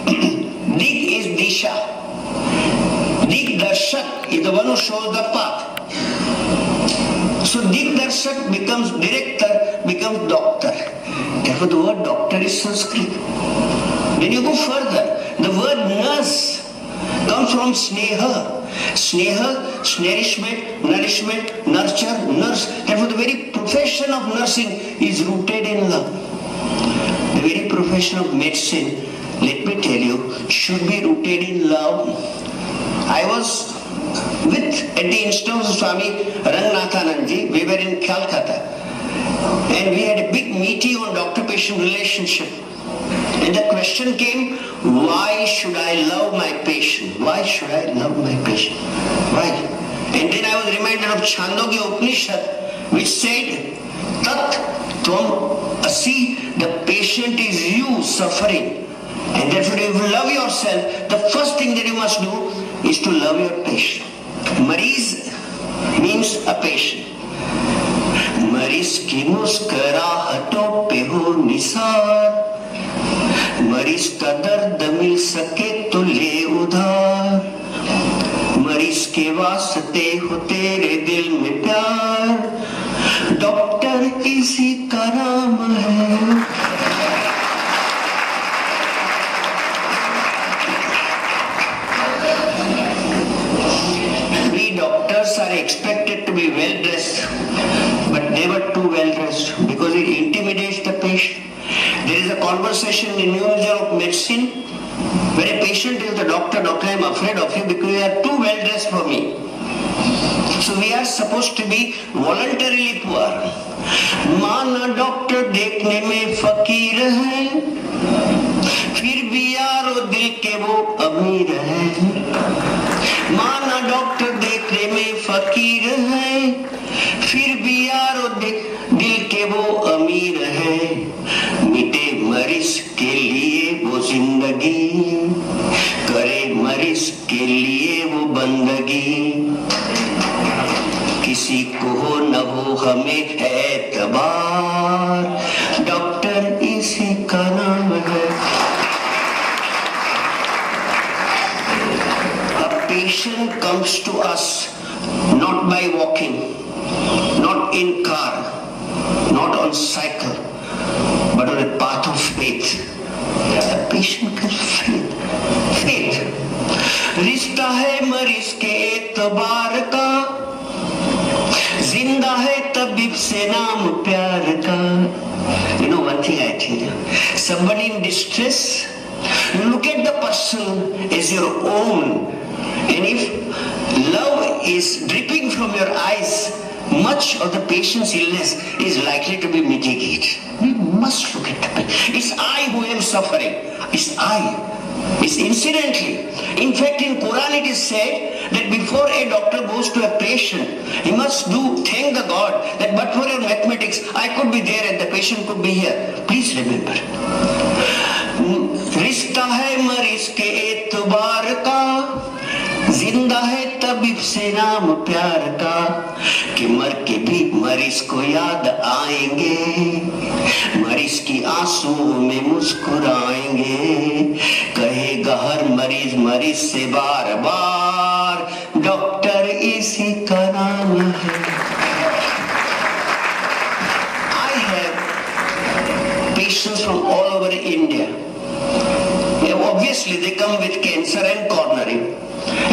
Dig is Disha. Dig Darshak is the one who shows the path. So Dig Darshak becomes director, becomes doctor. Therefore the word doctor is Sanskrit. When you go further, the word nurse comes from Sneha. Sneha, nourishment, nurture, nurse. Therefore the very profession of nursing is rooted in love. The very profession of medicine, let me tell you, should be rooted in love. I was at the instance of Swami Ranganathananji, we were in Calcutta, and we had a big meeting on doctor-patient relationship. And the question came, why should I love my patient? Why should I love my patient? Why? And then I was reminded of Chandogya Upanishad, which said, Tat Tvam Asi, the patient is you suffering. And therefore, if you love yourself, the first thing that you must do is to love your patient. Mariz means a patient. Mariz ki muskarahaton pe ho nisar. मरीज का दर्द मिल सके तो ले उधार, मरीज के वास्ते हो तेरे दिल में प्यार, डॉक्टर इसी का नाम है। We doctors are expected to be well dressed, but never too well dressed, because it intimidates the patient. There is a conversation in New Journal of Medicine where a patient tells the doctor, doctor, I am afraid of you because you are too well dressed for me. So we are supposed to be voluntarily poor. माना doctor देखने में फकीर है, फिर भी यारो दिल के वो अमीर है। माना डॉक्टर देखने में फकीर है, फिर भी यारो दिल के वो अमीर है। मिटे मरीज के लिए वो जिंदगी, करे मरीज के लिए वो बंदगी। हमें है एतबार, डॉक्टर इसी का नाम है। A patient comes to us not by walking, not in car, not on cycle, but on a path of faith. A patient can faith. रिश्ता है मरीज के एतबार का, जिंदा है तबीब से नाम प्यार का। You know one thing I tell you, somebody in distress, look at the person as your own, and if love is dripping from your eyes, much of the patient's illness is likely to be mitigated. We must look at the patient. It's I who am suffering. It's I. It's incidentally. In fact, in Quran it is said that before a doctor goes to a patient, he must thank the God that but for your mathematics, I could be there and the patient could be here. Please remember. रिश्ता है मरीज के एतबार का, जिंदा है तबीब से नाम प्यार का, कि मर के भी मरीज को याद आएंगे, मरीज की आंसुओं में मुस्कुराएंगे, कहेगा हर मरीज मरीज से बार बार, डॉक्टर इसी का नाम है। I have patients from all over India. Obviously, they come with cancer and coronary.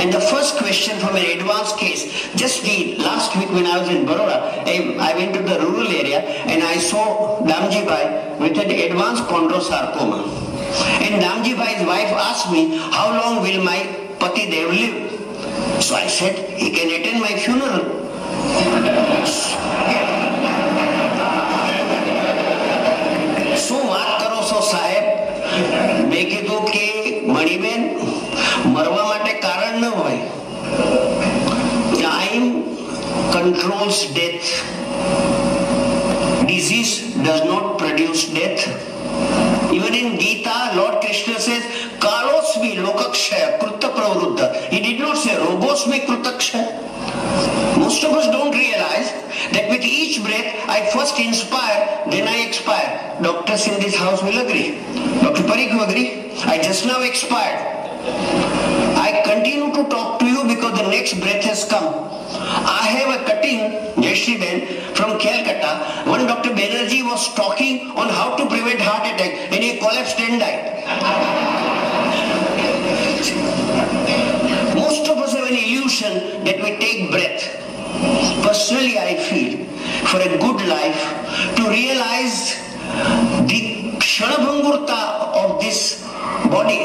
And the first question from an advanced case, just the last week when I was in Baroda, I went to the rural area and I saw Damji Bhai with an advanced chondrosarcoma. And Damji Bhai's wife asked me, how long will my Pati Dev live? So I said, he can attend my funeral. So વાત કરો છો સાહેબ, મેં કીધું કે મણીબેન મરવા માટે કારણ ન હોય, time controls death, disease does not produce death. Even in Gita, Lord Krishna says kalosmi lokakshaya krutta pravruddha. He did not say rogosmi krutakshaya. Most of us don't realize that with each breath I first inspire, then I expire. Doctors in this house will agree. Dr. Parikh will agree. I just now expired. I continue to talk to you because the next breath has come. I have a cutting, Jayashree from Calcutta. One Dr. Banerjee was talking on how to prevent heart attack and he collapsed and died. Most of us have an illusion that we take breath. Personally, I feel for a good life to realize the kshanabhangurta of this body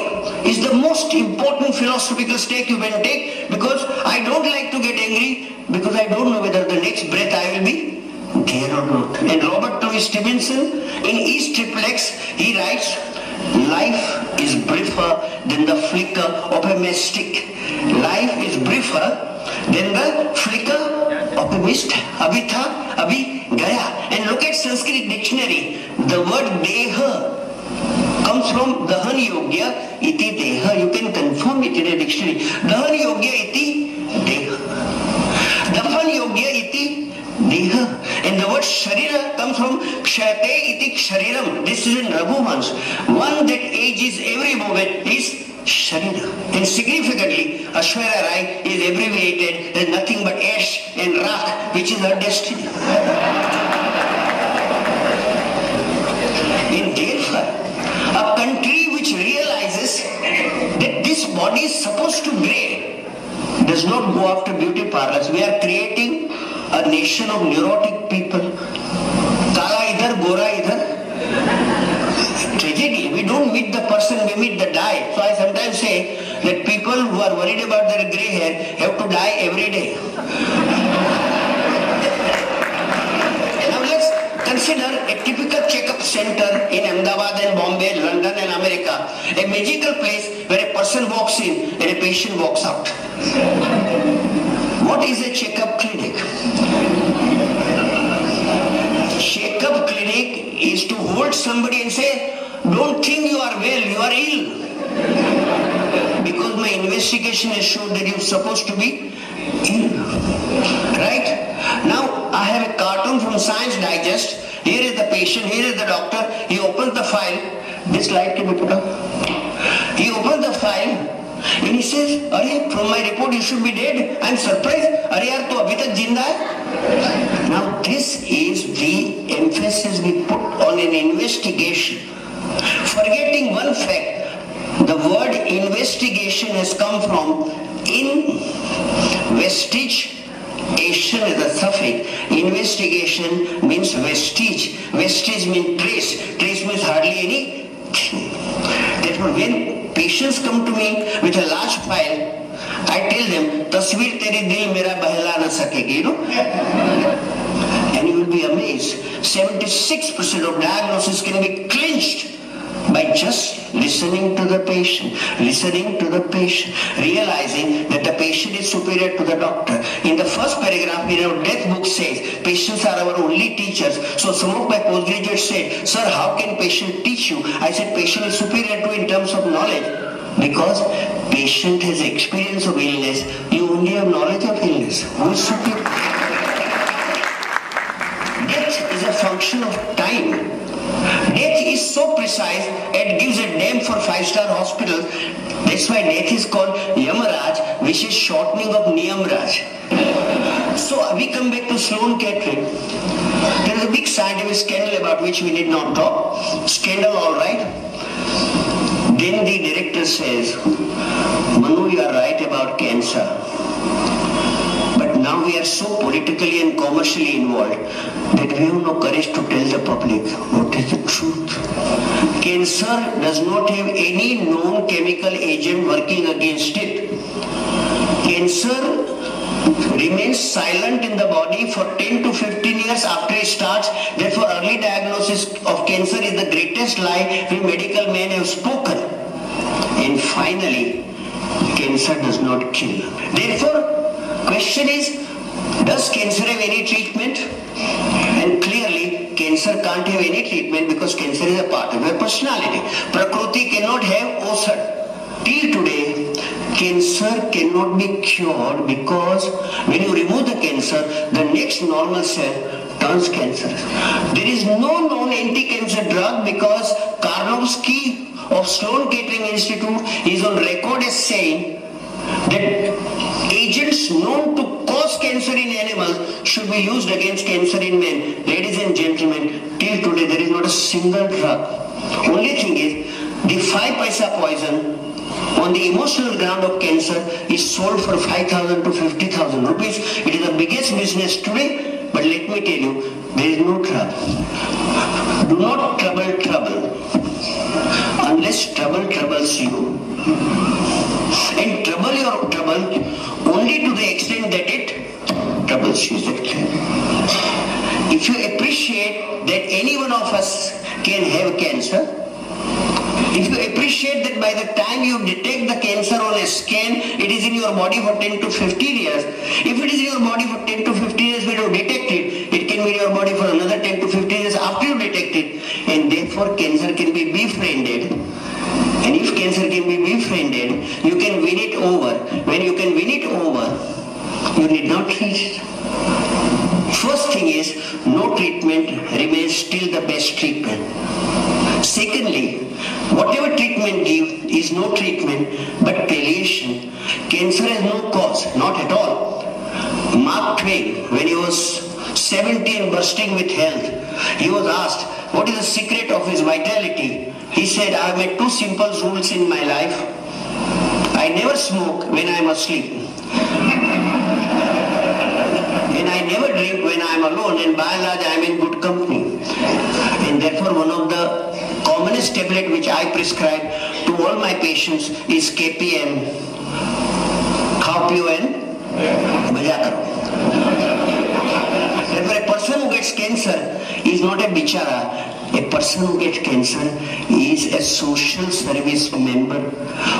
is the most important philosophical stake you can take, because I don't like to get angry because I don't know whether the next breath I will be there or not. And Robert Louis Stevenson in East Triplex, he writes, life is briefer than the flicker of a matchstick. Life is briefer than the flicker of a mist. Abhi tha, abhi gaya. And look at Sanskrit dictionary. The word deha comes from Dahan Yogya iti deha. You can confirm it in a dictionary. Dahan Yogya iti deha. Dafan Yogya iti deha. And the word sharira comes from kshate iti kshariram. This is in Raghuvans. One that ages every moment is sharira. And significantly, Aishwarya Rai is abbreviated as nothing but ash and rakh, which is her destiny. In therefore, a country which realizes that this body is supposed to grade does not go after beauty parlors. We are creating a nation of neurotic people. Kala idhar, gora idhar. Tragedy. We don't meet the person, we meet the die. So I sometimes say that people who are worried about their grey hair have to die every day. Now let's consider a typical checkup center in Ahmedabad and Bombay, London and America. A magical place where a person walks in and a patient walks out. What is a checkup clinic? Checkup clinic is to hold somebody and say, don't think you are well, you are ill. Because my investigation has showed that you're supposed to be ill. Right? Now, I have a cartoon from Science Digest. Here is the patient, here is the doctor. He opens the file. This light can be put up. He opens the file and he says, "Arey, from my report you should be dead." I'm surprised. "Arey yaar, tu abhi tak jinda hai?" Now this is the emphasis we put on an investigation. Forgetting one fact, the word investigation has come from vestige. Asian is a suffix. Investigation means vestige. Vestige means trace. Trace means hardly any. Therefore, when patients come to me with a large file, I tell them, "Tasveer teri dil mera bahla na sakegi," you know. And you will be amazed. 76% of diagnosis can be clinched by just listening to the patient, realizing that the patient is superior to the doctor. In the first paragraph in our death book says, patients are our only teachers. So some of my postgraduates said, "Sir, how can patient teach you?" I said, patient is superior to in terms of knowledge, because patient has experience of illness, you only have knowledge of illness. Who is superior? Death is a function of time. Death is so precise, it gives a name for 5-star hospitals. That's why death is called Yamaraj, which is shortening of Niyamraj. So we come back to Sloan Kettering. There is a big scientific scandal about which we need not talk. Scandal, all right. Then the director says, "Manu, you are right about cancer. But now we are so politically and commercially involved that we have no courage to tell the public what is the truth. Cancer does not have any known chemical agent working against it. Cancer remains silent in the body for 10 to 15 years after it starts. Therefore, early diagnosis of cancer is the greatest lie we medical men have spoken. And finally, cancer does not kill. Therefore, question is, does cancer have any treatment? And clearly, cancer can't have any treatment because cancer is a part of your personality. Prakriti cannot have OSAD. Till today, cancer cannot be cured because when you remove the cancer, the next normal cell turns cancerous. There is no known anti-cancer drug because Karnowski of Sloan Kettering Institute is on record as saying that agents known to cause cancer in animals should be used against cancer in men. Ladies and gentlemen, till today there is not a single drug. Only thing is, the 5 paisa poison on the emotional ground of cancer is sold for 5,000 to 50,000 rupees. It is the biggest business today, but let me tell you, there is no trouble. Do not trouble unless trouble troubles you. And trouble your trouble only to the extent that it troubles you. If you appreciate that any one of us can have cancer, if you appreciate that by the time you detect the cancer on a scan, it is in your body for 10 to 15 years. If it is in your body for 10 to 15 years when you detect it, it can be in your body for another 10 to 15 years after you detect it. And therefore cancer can be befriended. And if cancer can be befriended, you can win it over. When you can win it over, you need not treat it. First thing is, no treatment remains still the best treatment. Secondly, whatever treatment gives is no treatment but palliation. Cancer has no cause, not at all. Mark Twain, when he was 17 bursting with health, he was asked, what is the secret of his vitality? He said, I have made 2 simple rules in my life. I never smoke when I am asleep. And I never drink when I am alone, and by and large I am in good company. And therefore one of the commonest tablet which I prescribe to all my patients is KPM. Khao piyo and maja karo. Therefore a person who gets cancer is not a bichara. A person who gets cancer is a social service member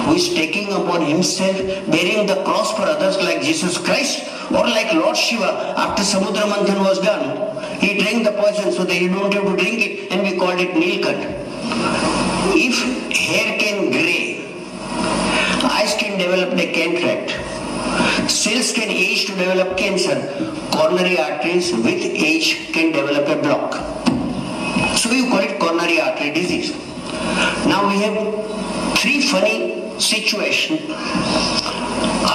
who is taking upon himself bearing the cross for others like Jesus Christ, or like Lord Shiva after Samudra Manthan was done. He drank the poison so that you don't have to drink it, and we called it Nilkant. If hair can grey, eyes can develop a cataract, cells risk an age to develop cancer. Coronary arteries with age can develop a block. So you call it coronary artery disease. Now we have three funny situations.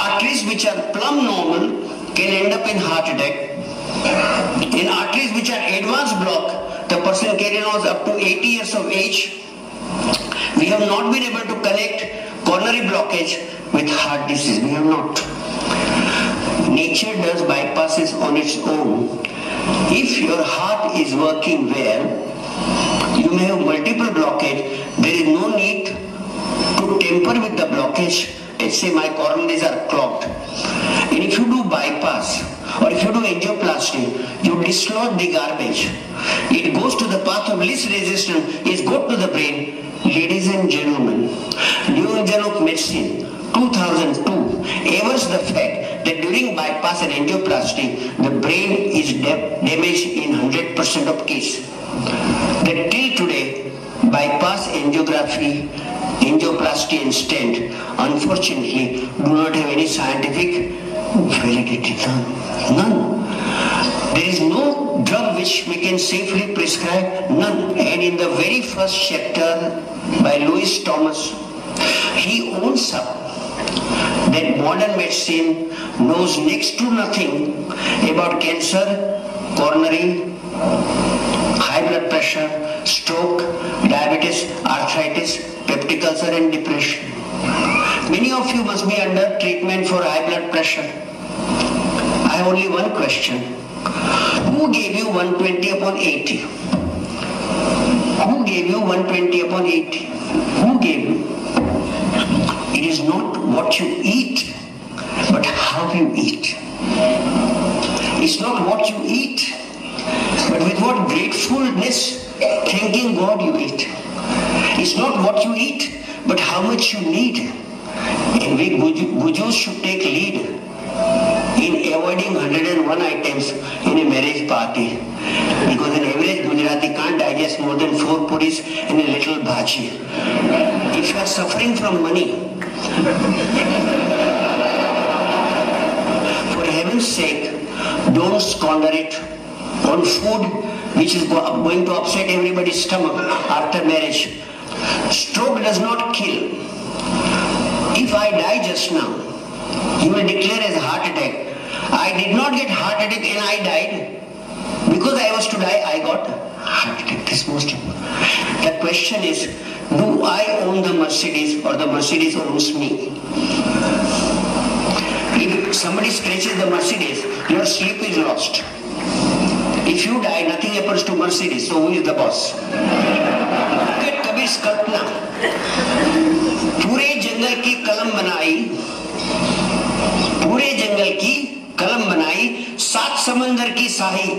Arteries which are plumb normal can end up in heart attack. In arteries which are advanced block, the person can lose up to 80 years of age. We have not been able to connect coronary blockage with heart disease. We have not. Nature does bypasses on its own. If your heart is working well, you may have multiple blockage. There is no need to tamper with the blockage. Let's say my coronaries are clogged. And if you do bypass or if you do angioplasty, you dislodge the garbage. It goes to the path of least resistance, it goes to the brain. Ladies and gentlemen, New England of Medicine 2002 avers the fact that during bypass and angioplasty, the brain is damaged in 100% of cases. That till today, bypass, angiography, angioplasty and stent, unfortunately, do not have any scientific validity. None. There is no drug which we can safely prescribe, none. And in the very first chapter by Louis Thomas, he owns up that modern medicine knows next to nothing about cancer, coronary, high blood pressure, stroke, diabetes, arthritis, peptic ulcer and depression. Many of you must be under treatment for high blood pressure. I have only one question. Who gave you 120 upon 80? Who gave you 120 upon 80? Who gave you? It is not what you eat, but how you eat. It's not what you eat, but with what gratefulness, thanking God you eat. It's not what you eat, but how much you need. And we Gujus should take lead in avoiding 101 items in a marriage party. Because an average Gujarati can't digest more than 4 puris and a little bhaji. If you are suffering from money, for heaven's sake, don't squander it on food which is going to upset everybody's stomach after marriage. Stroke does not kill. If I die just now, you will declare as a heart attack. I did not get heart attack and I died. Because I was to die, I got heart attack. This is most important. The question is, do I own the Mercedes or the Mercedes owns me? If somebody scratches the Mercedes, your sleep is lost. If you die, nothing happens to Mercedes, so who is the boss? Look at Kabir's Kalpana. पूरे जंगल की कलम बनाई, पूरे जंगल की कलम बनाई, 7 समंदर की साही,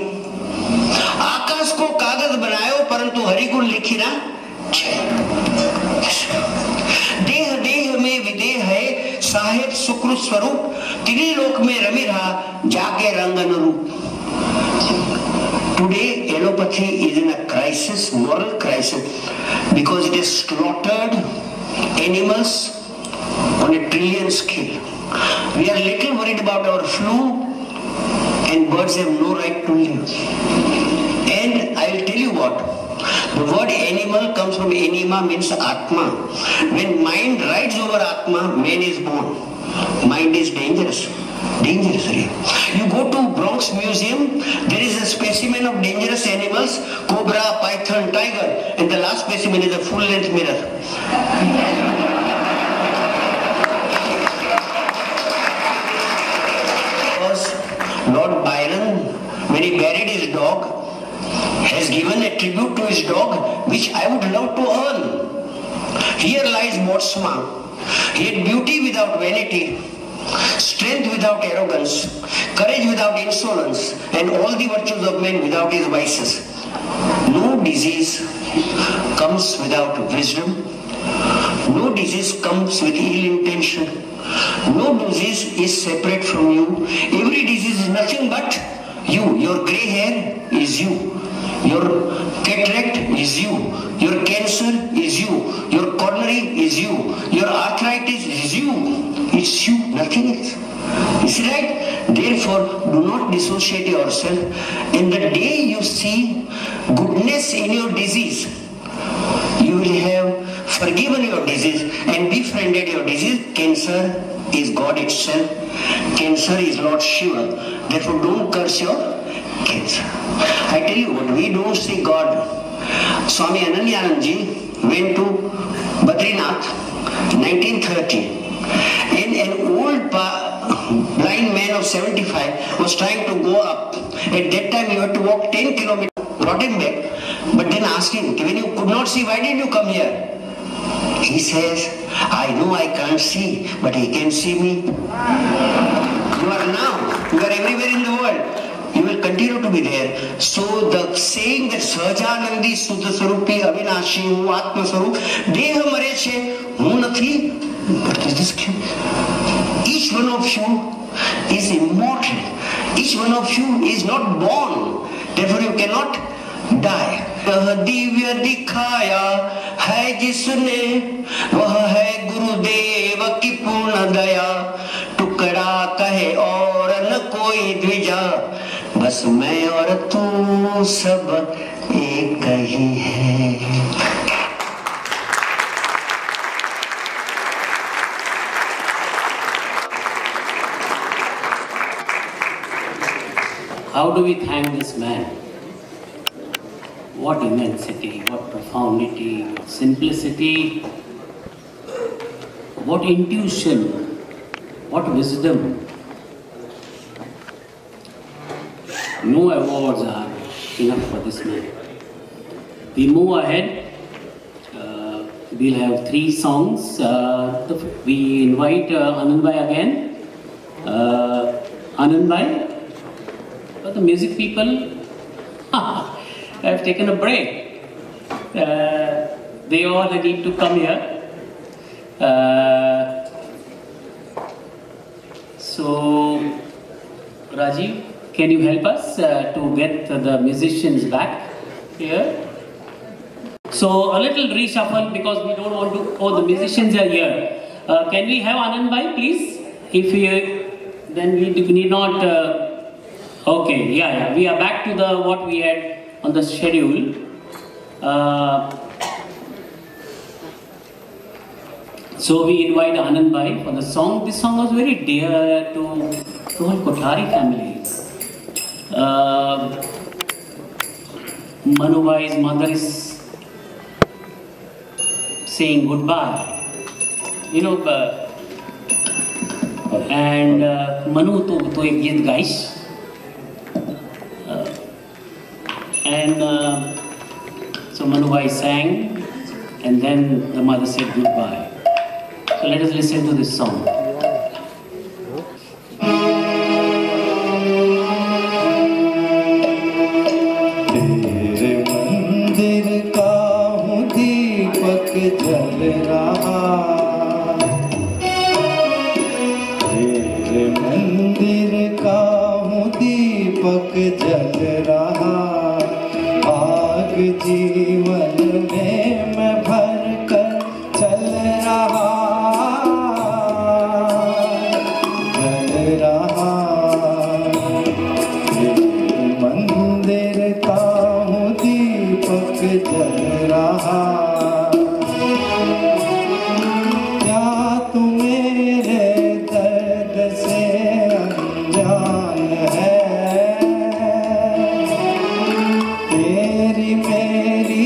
आकाश को कागज बनायो परंतु हरि गुण लिखी ना। देह देह में विदेह है साहेब सुकृत स्वरूप, त्रिलोक में रमी रहा जाके रंग अनुरूप। Today, allopathy is in a crisis, moral crisis, because it has slaughtered animals on a trillion scale. We are little worried about our flu, and birds have no right to live. And I will tell you what, the word animal comes from anima, means atma. When mind rides over atma, man is born. Mind is dangerous. Dangerous. You go to Bronx Museum, there is a specimen of dangerous animals, cobra, python, tiger, and the last specimen is a full-length mirror. Because Lord Byron, when he buried his dog, has given a tribute to his dog, which I would love to earn. Here lies Botsma. He had beauty without vanity, strength without arrogance, courage without insolence, and all the virtues of man without his vices. No disease comes without wisdom. No disease comes with ill intention. No disease is separate from you. Every disease is nothing but you. Your grey hair is you. Your cataract is you. Your cancer is you. Your coronary is you. Your arthritis is you. It's you, nothing else. Is it right? Therefore, do not dissociate yourself. In the day you see goodness in your disease, you will have forgiven your disease and befriended your disease. Cancer is God itself. Cancer is Lord Shiva. Therefore, don't curse your cancer. I tell you what, we don't see God. Swami Anandananji went to Badrinath 1930, and an old blind man of 75 was trying to go up. At that time, you had to walk 10 kilometers, brought him back, but then asked him, when you could not see, why did you come here? He says, I know I can't see, but he can see me. You are now, you are everywhere in the world. You will continue to be there. So the saying that Sahajanandi Sudha Sarupi Avinashi Hu Atma Sarup Deha Mare Che Hu Nathi, but it is each one of you is immortal. Each one of you is not born. Therefore you cannot die. वह दिव्य दिखाया है जिसने, वह है गुरुदेव की पूर्ण दया, टुकड़ा कहे और न कोई द्विजा, बस मैं और तू सब एक ही है. How do we thank this man? What immensity, what profundity, what simplicity, what intuition, what wisdom. No awards are enough for this man. We move ahead. We'll have 3 songs. We invite Anand Bhai again. Anand Bhai, the music people have taken a break. They all need to come here. So, Rajiv, can you help us to get the musicians back here? So, a little reshuffle because we don't want to. Oh, the musicians are here. Can we have Anand Bhai, please? If we, then we need not. Okay, yeah, we are back to the what we had on the schedule. So we invite Anand Bhai for the song. This song was very dear to whole Kothari family. Manu Bhai's mother is saying goodbye. You know, and Manu to एक गीत guys. And so Manu Bhai sang, and then the mother said goodbye. So let us listen to this song. तेरे मंदिर का हूँ दीपक जल रहा, तेरे मंदिर का हूँ दीपक जल रहा, आग जीवन में मैं भर कर चल रहा, जल रहा, मंदिर का हूँ दीपक जल रहा, क्या तू मेरे दर्द से अनजान है, तेरी मेरी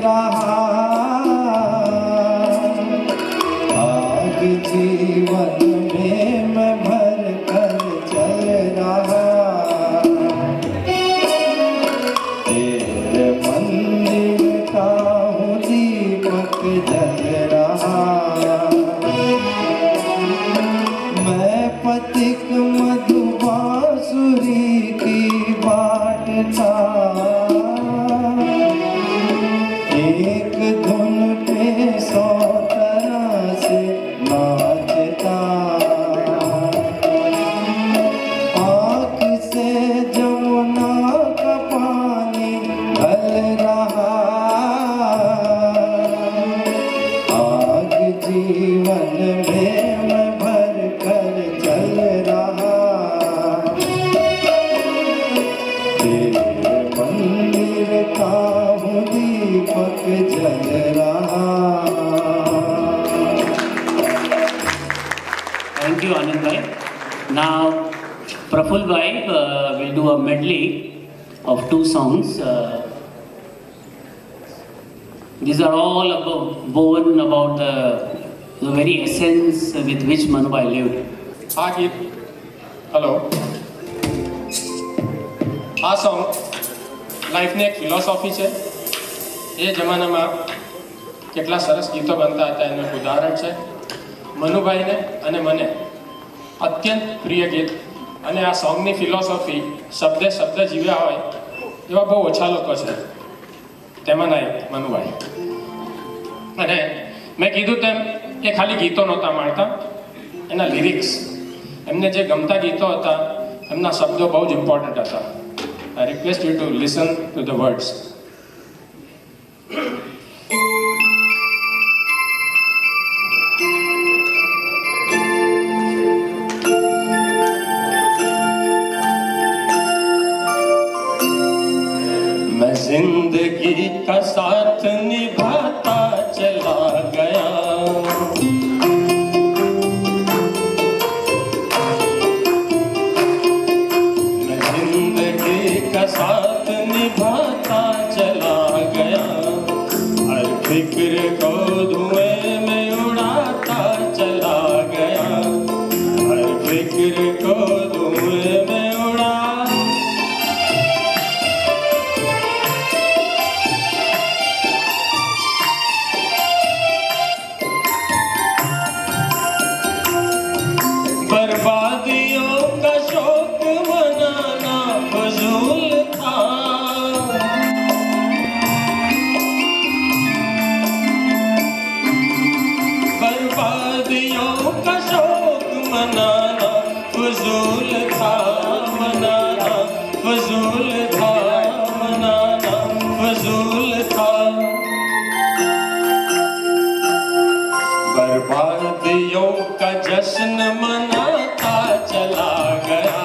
रहा, आग जीवन में मैं भर कर चल रहा, तेरे मंदिर का हूँ दीपक जल रहा, मैं पथिक मधुबांसुरी की बाटता, एक धुन पे 100 तरह से नाचता, आँख से जमुना का पानी ढल रहा, आग जीवन में मैं भर कर चल रहा, तेरे मंदिर का हूँ दीपक जल रहा। Thank you, Anand bhai. Now, Praful bhai will do a medley of 2 songs. These are all born about the very essence with which Manu bhai lived. આ ગીત હલો આ સોંગ લાઈફની એક ફિલોસોફી છે. એ જમાનામાં કેટલા સરસ ગીતો બનતા હતા એનું એક ઉદાહરણ છે. મનુભાઈને અને મને અત્યંત પ્રિય ગીત અને આ સોંગની ફિલોસોફી શબ્દે શબ્દ જીવ્યા હોય એવા બહુ ઓછા લોકો છે, તેમાંના એક મનુભાઈ. અને મેં કીધું તેમ એ ખાલી ગીતો નહોતા માણતા, એના લિરિક્સ, એમને જે ગમતા ગીતો હતા એમના શબ્દો બહુ જ ઇમ્પોર્ટન્ટ હતા. I request you to listen to the words. मैं जिंदगी का साथ निभाता चला गया, मैं जिंदगी का साथ निभाता चला गया, हर फिक्र को धुएं में उड़ाता चला गया, हर फिक्र को धुएं में उड़ा, बर्बादियों का शौक मनाना फजूल था, बर्बादियों का शौक मनाना फजूल था, मनाना फजूल था, मनाना फजूल था, बर्बादियों का जश्न मनाता चला गया,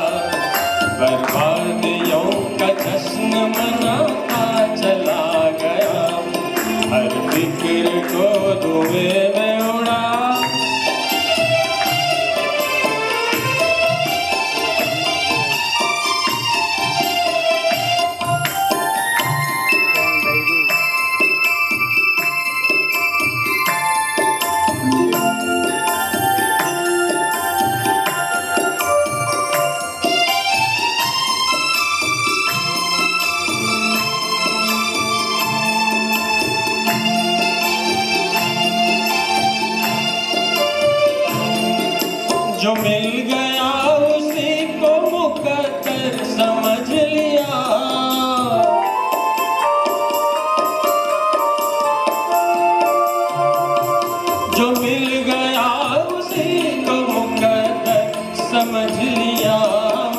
बर्बादियों का जश्न मनाता चला गया, हर फिक्र को धुएं में उड़ा, जो मिल गया उसी को मुकद्दर समझ लिया, जो मिल गया उसी को मुकद्दर समझ लिया,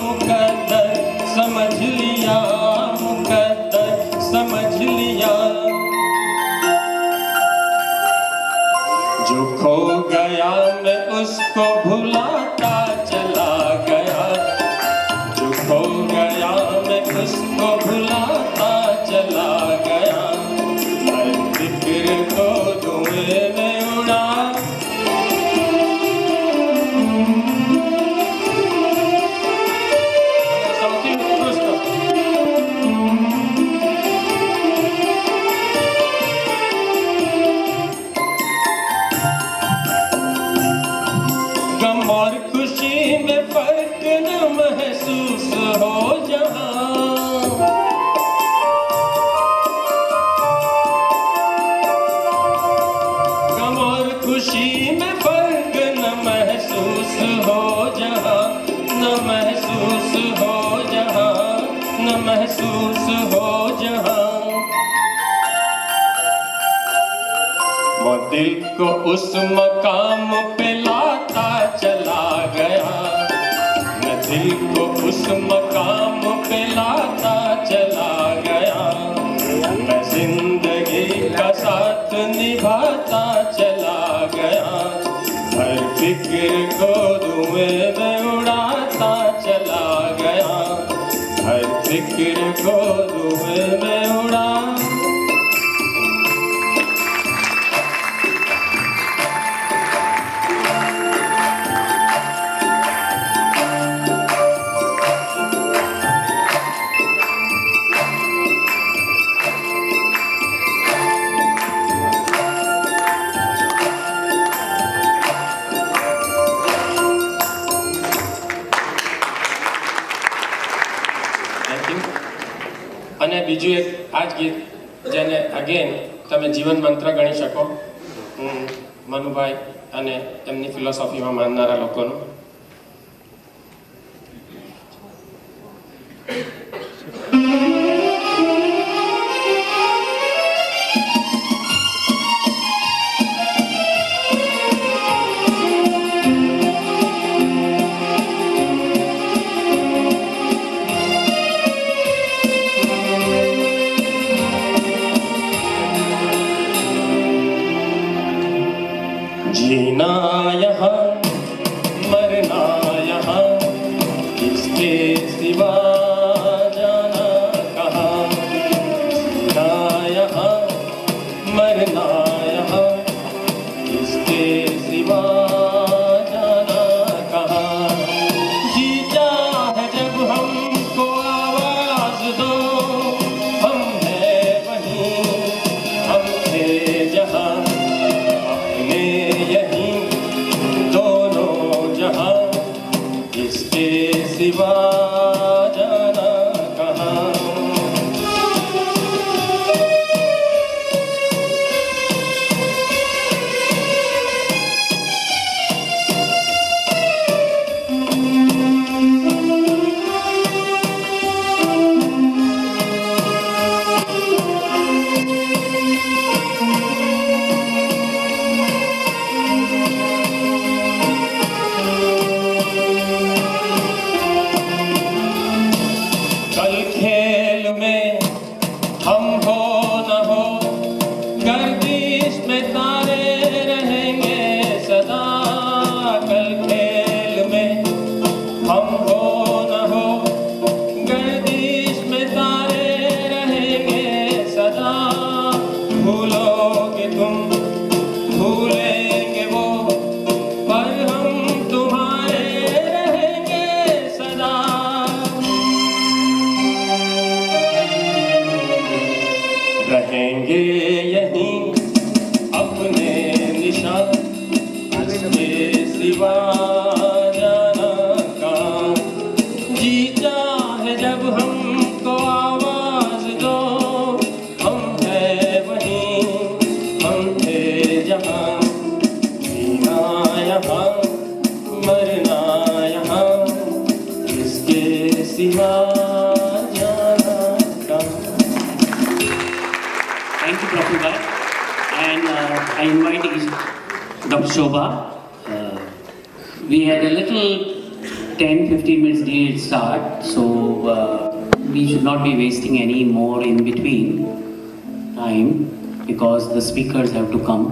मुकद्दर समझ लिया, मुकद्दर समझ लिया, जो खो गया मैं उसको भुलाता चला गया, जो खो गया मैं उसको भुलाता चला गया, हर फिक्र को धुएं में उड़ा, खुशी में फर्क न महसूस हो जहाँ, न महसूस हो जहाँ, न महसूस हो जहाँ। वो दिल को उस मकाम पे लाता चला गया, मैं दिल को उस मकाम पे लाता चला गया, मैं जिंदगी का साथ निभाता चला गया, हर फिक्र को धुएं में उड़ाता चला गया, हर फिक्र को धुएं में उड़ा। અને બીજું એક આ જ ગીત જેને અગેન તમે જીવન મંત્ર ગણી શકો મનુભાઈ અને એમની ફિલોસોફીમાં માનનારા લોકોનું. जीना यहाँ मरना यहाँ किसके सिवा जाना कहाँ, जीना यहाँ मरना यहाँ किसके सिवा जाना कहाँ, जीता है जब हमको आवाज दो, हम हैं वहीं हम थे जहाँ, इसके सिवा जाना कहाँ। रहेंगे यहीं अपने निशान, इसके सिवा जाना कहाँ, जीता है जब हमको आवाज दो, हम हैं वहीं हम थे जहाँ, जीना यहाँ मरना यहाँ इसके सिवा जाना कहाँ. Thank you, Prabhupada. And I invite Dr. Shobha. We had a little 10-15 minutes delayed start, so we should not be wasting any more in between time because the speakers have to come.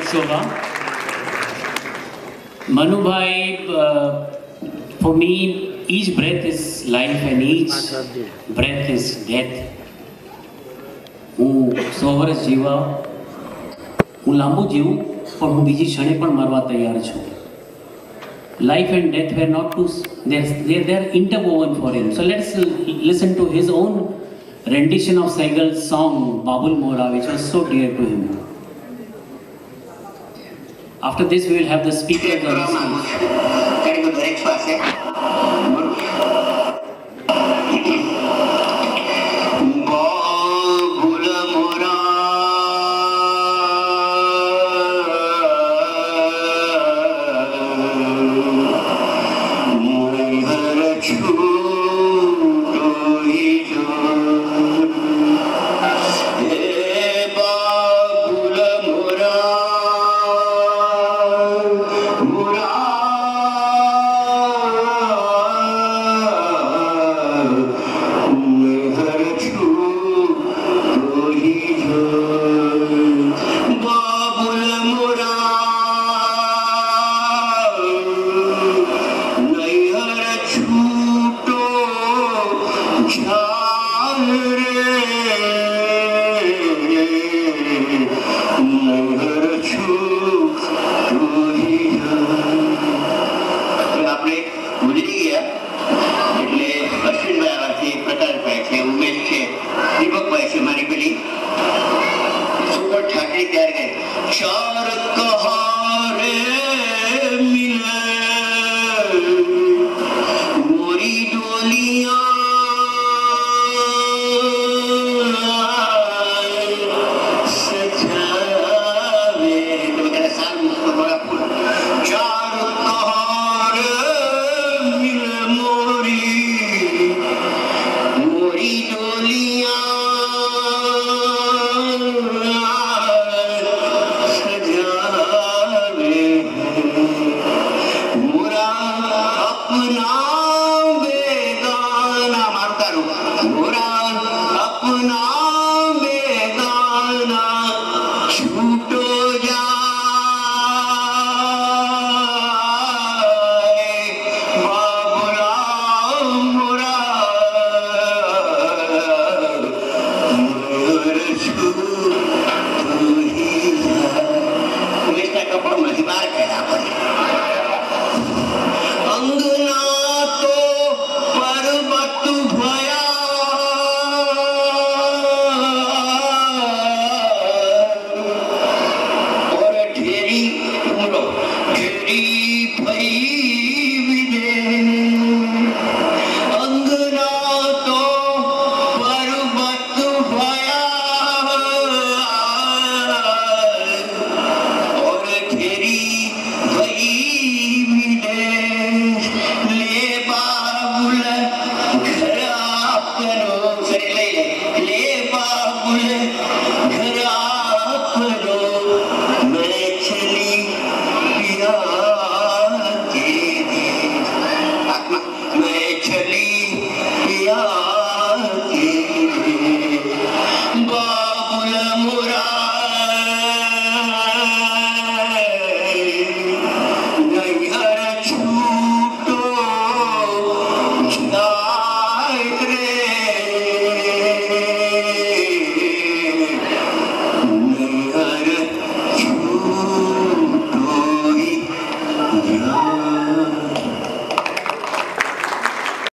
Shobha. Manu bhai, for me, each breath is life and each breath is death. હું 100 વર્ષ જીવા, હું લાંબુ જીવું, પણ હું બીજી ક્ષણે પણ મરવા તૈયાર છું. Life and death were not too, they're interwoven for him. So let's listen to his own rendition of Saigal's song Babul Mora, which was so dear to him. After this, we will have the speakers on the stage.